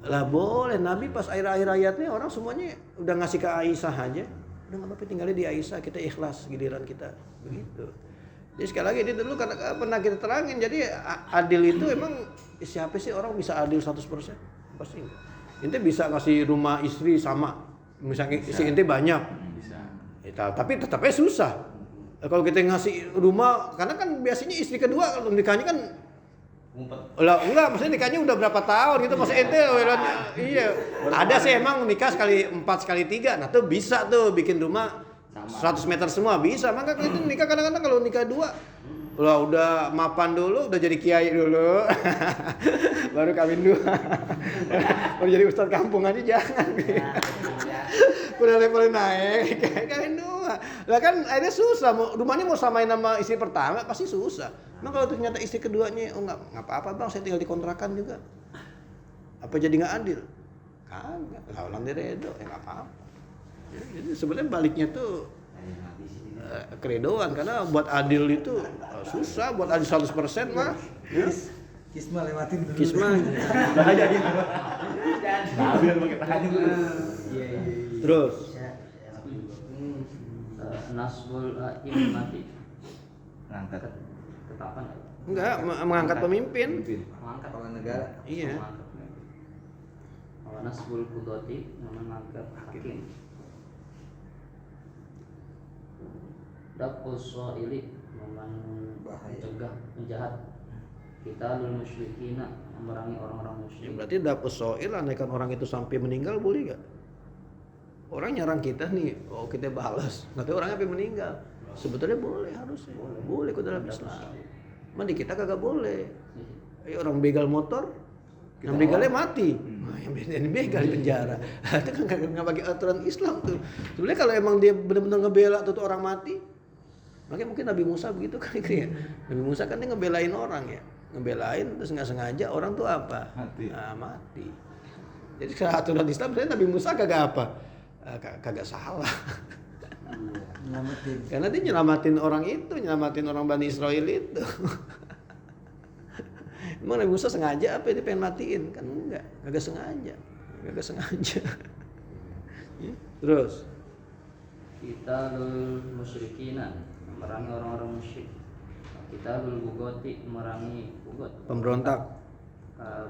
Lah boleh. Nabi pas akhir-akhir ayatnya orang semuanya udah ngasih ke Aisyah aja. Udah nggak apa-apa tinggalnya di Aisyah, kita ikhlas giliran kita begitu. Jadi sekali lagi ini dulu karena pernah kita terangin, jadi adil itu emang siapa sih orang bisa adil 100%? Pasti enggak. Ente bisa kasih rumah istri sama, misalnya si ente banyak, Bisa. tapi tetapnya susah. Kalau kita ngasih rumah, karena kan biasanya istri kedua kalau nikahnya kan lah enggak, maksudnya nikahnya udah berapa tahun gitu, masa ente iya. Ada sih emang nikah sekali 4 sekali 3, nah tuh bisa tuh bikin rumah 100 meter semua bisa. Maka kita nikah kadang-kadang kalau nikah 2 udah mapan dulu, udah jadi kiai dulu. Baru kawin 2. Baru jadi ustadz kampung aja jangan. Udah levelnya naik, kawin 2. Lah kan akhirnya susah, rumahnya mau samain sama istri pertama pasti susah. Emang kalau ternyata istri keduanya, oh nggak apa-apa bang, saya tinggal di kontrakan juga. Apa jadi nggak adil? Kagak, lah orang diredo, ya nggak apa-apa. Ya, jadi sebenarnya baliknya tuh keredoan, karena buat adil itu susah, buat adil 100% mah. Ya. Kisma lewatin dulu. Kismah. Bahaya gitu. Nabil pakai tanya. Terus Nasbul immati. Ngangkat. Ketetapan. enggak mengangkat pemimpin. Mengangkat Kepala negara. Iya. Nasbul qudati mengangkat hakim. Dapus so'ilik mencegah penjahat. Kita lul musyrikina memerangi orang-orang Ya, musyrik. berarti dapet soil, andaikan orang itu sampai meninggal boleh gak? Orang nyerang kita nih, oh kita balas. Nanti orangnya sampai meninggal. Sebetulnya boleh, harusnya. Boleh kok dalam Islam. Cuman di kita kagak boleh. Orang begal motor, yang begalnya mati. Nah, yang begal di penjara. Itu kan nggak pakai aturan Islam tuh. Sebenarnya kalau emang dia benar-benar ngebela tuh orang mati, makanya mungkin Nabi Musa begitu kan ya. Nabi Musa kan dia ngebelain orang ya, ngebelain terus nggak sengaja orang tuh apa? Mati. Nah, mati. Jadi kalau aturan Islam sebenarnya Nabi Musa kagak apa? Kagak salah. Nyelamatin. Karena dia nyelamatin orang itu, nyelamatin orang Bani Israel itu. Emang Nabi Musa sengaja apa dia pengen matiin? Kan enggak, kagak sengaja. Kagak sengaja. Ya, terus Kita lul musyrikina memerangi orang-orang musyrik. Kita lul bugoti memerangi bugot. pemberontak.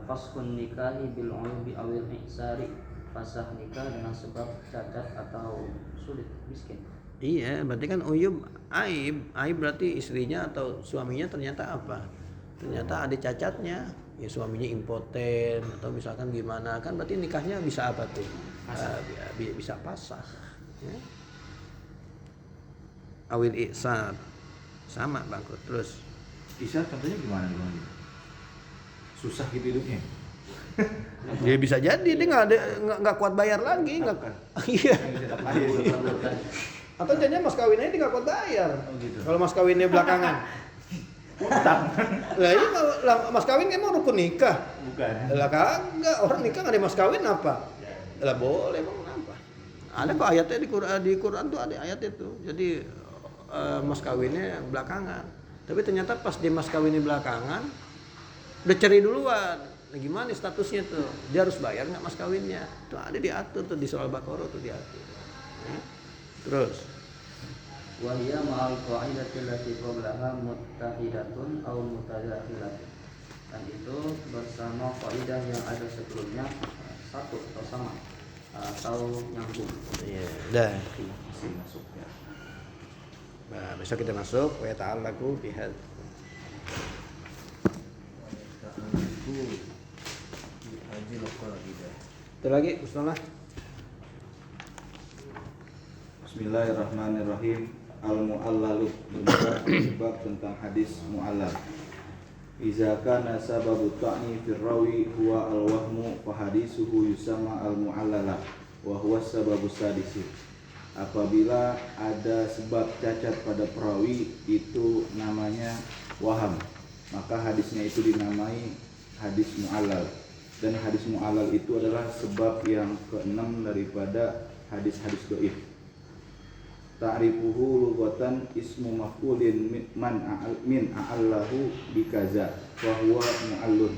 Faskun nikahi bil ulubi awil ihsari. Fasah nikah dengan sebab cacat atau sulit miskin. Iya, berarti kan uyub aib. Aib berarti istrinya atau suaminya ternyata apa? Ternyata ada cacatnya. Ya suaminya impoten atau misalkan gimana, kan berarti nikahnya bisa apa tuh? Bisa pasah. Ya. Awil ihsar. Sama bangkrut terus. Isa contohnya gimana? Susah gitu hidupnya. Dia bisa jadi dia nggak kuat bayar lagi, nggak. Iya. Atau jadinya mas kawinnya dia nggak kuat bayar. Oh, gitu. Kalau mas kawinnya belakangan. Lah iya, mas kawin emang rukun nikah. Bukan. Lah kagak, orang nikah nggak ada mas kawin apa? Lah boleh emang kenapa? Ada kok ayatnya di Quran tuh ada ayat itu. Jadi mas kawinnya belakangan. Tapi ternyata pas dia mas kawinnya belakangan, udah cerai duluan. Nah gimana statusnya tuh? Dia harus bayar nggak mas kawinnya? Tuh ada diatur tuh di Surah Al-Baqarah tuh diatur. Ya. Terus Wahia ma'al qa'idati allati qablaha muttahidatun aw mutadakhilatun. Dan itu bersama kaidah yang ada sebelumnya satu atau sama atau nyambung. iya, dah. Masih masuk ya. Nah, besok kita masuk wa ta'alaku bihad. Haji lokal gitu. Itu lagi Mustafa. Bismillahirrahmanirrahim. Al-mu'allalu bab tentang hadis mu'allal. Iza kana sababu ta'ni fir rawi huwa al-wahmu fa hadisuhu yusama al-mu'allala wa huwa sababu sadisi. Apabila ada sebab cacat pada perawi itu namanya waham, maka hadisnya itu dinamai hadis mu'allal. Dan hadis mu'allal itu adalah sebab yang keenam daripada hadis-hadis dhaif. Ta'rifuhu lughatan ismu maf'ulin min a'allahu bikaza wa huwa mu'allun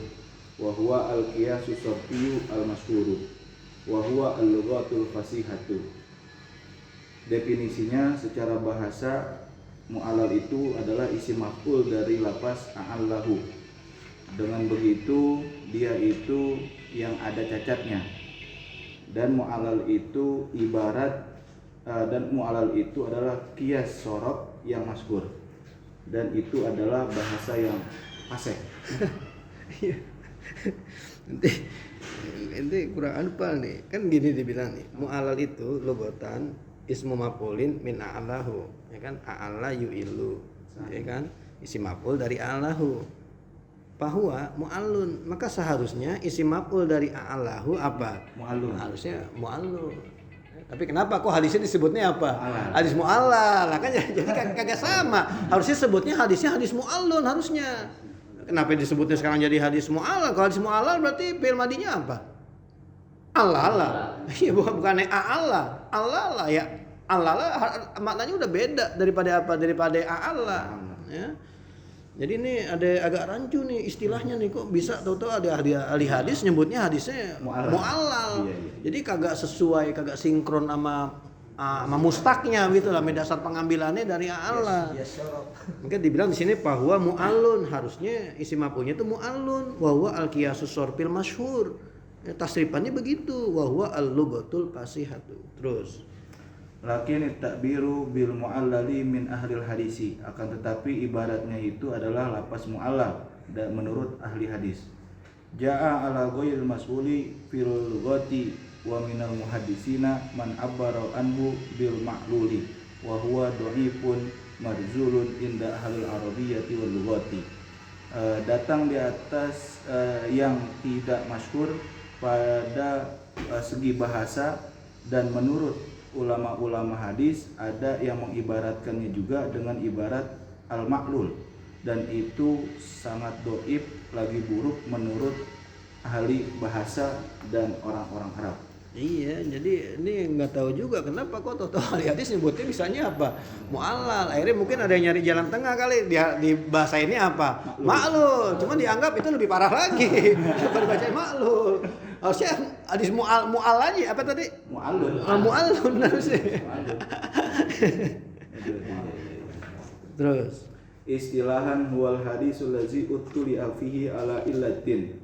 wa huwa al-qiyasu sarfiyyu al-masyhuru wa huwa al-lughatul fasihatu. Definisinya secara bahasa mu'allal itu adalah isim maf'ul dari lafaz a'allahu. Dengan begitu dia itu yang ada cacatnya. Dan mu'allal itu mu'allal itu adalah qiyas sorok yang masyhur, dan itu adalah bahasa yang fasih. Nanti kurang anpal nih. Kan gini dibilang nih, mu'allal itu logotan ismu maf'ulin min a'allahu, ya kan? A'alla yu'ilu, ya kan? isim maf'ul dari a'lahu. Fahuwa mu'allun, maka seharusnya isim maf'ul dari a'lahu apa? Mu'allun. Harusnya mu'allun. Tapi kenapa kok hadisnya disebutnya apa? Mu'allal. Hadis mu'allal. Lah kan jadi kagak sama. Harusnya sebutnya hadisnya hadis mu'allun harusnya. Kenapa disebutnya sekarang jadi hadis mu'allal? Kalau hadis mu'allal berarti fi'il madinya apa? Allah. Iya bukan Allah. Allah ya. Allah maknanya udah beda daripada apa? Daripada Allah. Ya. Jadi ini ada agak rancu nih istilahnya nih, kok bisa tahu-tahu ada ahli hadis nyebutnya hadisnya mu'allal. Iya. Jadi kagak sesuai, kagak sinkron sama mustaknya gitu lah, dasar pengambilannya dari Allah. Ya syarab. Maka dibilang di sini bahwa mu'allun, harusnya isim maf'ulnya itu mu'allun, wa huwa al-qiyasus sorfil masyhur. Ya, tasrifannya begitu, wa huwa al-lughatul fasihatu. Terus Lakin takbiru bil mu'allali min ahlil hadisi, akan tetapi ibaratnya itu adalah lapas mu'allal dan menurut ahli hadis. Ja'a ala ghairil mas'uli fil lughati wa minal muhaddisina man abbara anhu bil ma'luli wa huwa dhaifun marzulun inda ahlil arabiyyati wal lughati. Datang di atas yang tidak masyhur pada segi bahasa, dan menurut ulama-ulama hadis ada yang mengibaratkannya juga dengan ibarat al-ma'lul, dan itu sangat dhaif, lagi buruk menurut ahli bahasa dan orang-orang Arab. iya, jadi ini nggak tahu juga kenapa kok tahu ahli hadis nyebutnya misalnya apa? Mu'allal. Akhirnya mungkin ada yang nyari jalan tengah kali, di bahasa ini apa? Ma'lul. Cuma dianggap itu lebih parah lagi. Kalau baca ma'lul. Harusnya hadis mu'al aja apa tadi? Mu'allul. Mu'allun harusnya. Terus Istilahan huwal hadisul ladzi uttuli'a fihi ala illatin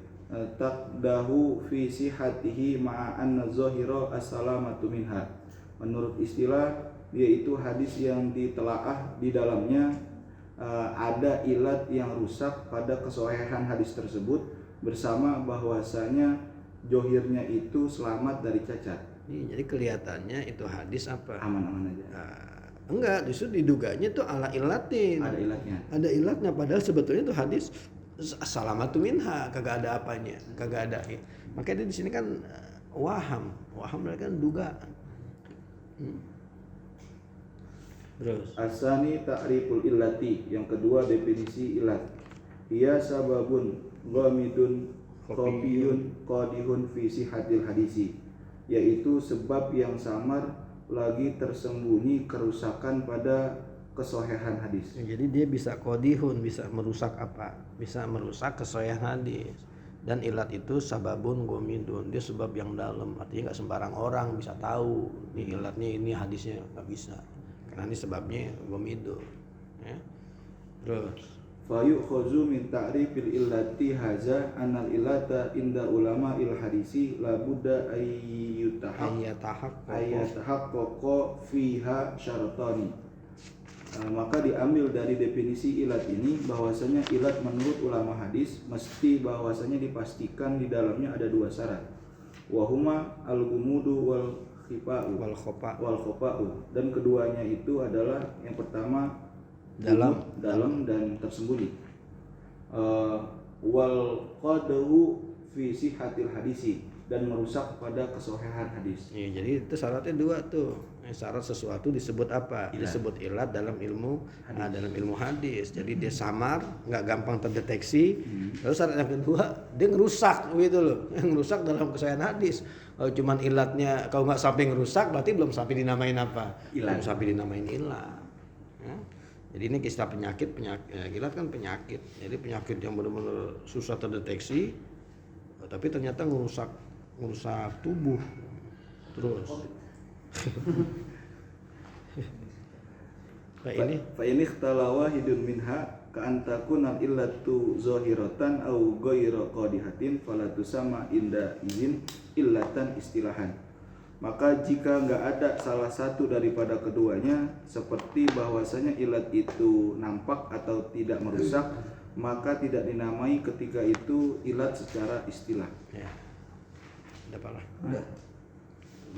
taqdahu fi sihhatihi ma'a anna zahira as-salamatu minha. Menurut istilah, yaitu hadis yang ditelaah di dalamnya ada ilat yang rusak pada kesohihan hadis tersebut, bersama bahwasanya johirnya itu selamat dari cacat. jadi kelihatannya itu hadis apa? Aman-aman aja. Enggak, justru diduganya tuh ala ilatin. Ada ilatnya. Ada ilatnya, padahal sebetulnya itu hadis salamatu minha, kagak ada apanya, kagak ada. Makanya di sini kan waham mereka kan dugaan. Terus Asani ta'riful illati, yang kedua definisi ilat. Ia sababun ghamidun khafiyun qadihun fi sihhatil hadisi, yaitu sebab yang samar lagi tersembunyi kerusakan pada kesohihan hadis. jadi dia bisa qadihun, bisa merusak apa? Bisa merusak kesohihan hadis. Dan ilat itu sababun ghamidun, dia sebab yang dalam, artinya nggak sembarang orang bisa tahu ini ilatnya, ini hadisnya, nggak bisa. Karena ini sebabnya ghamidun. Ya. Terus Fayu'khazu min ta'rifil illati haza anal illata inda ulama il hadisi la budda ayyatahaqqaqa fiha syaratani. Maka diambil dari definisi ilat ini bahwasanya ilat menurut ulama hadis mesti bahwasanya dipastikan di dalamnya ada dua syarat. Wa huma al-gumudu wal khofa'u. Dan keduanya itu adalah yang pertama dalam dan tersembunyi. Wal qadahu fi sihhatil hadisi, dan merusak pada kesohihan hadis. ya, jadi itu syaratnya dua tuh. Syarat sesuatu disebut apa? Ilat. Disebut ilat dalam ilmu hadis. Jadi dia samar, nggak gampang terdeteksi. Lalu syarat yang kedua, dia ngerusak gitu loh. Ngerusak dalam kesohihan hadis. Kalau cuman ilatnya, kalau nggak sampai ngerusak berarti belum sampai dinamain apa? Ilat. Belum sampai dinamain ilat. Ya. Jadi ini istilah penyakit, ilat kan penyakit. Jadi penyakit yang benar-benar susah terdeteksi, tapi ternyata ngerusak tubuh. Terus ini Fa in ikhtala wahidun minha ka antakun al illatu zahiratan au ghairu qadihatin fala tusama inda izin illatan istilahan. Maka jika nggak ada salah satu daripada keduanya, seperti bahwasanya ilat itu nampak atau tidak merusak, maka tidak dinamai ketika itu ilat secara istilah. ya. Udah parah. Udah.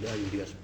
Udah juga 10.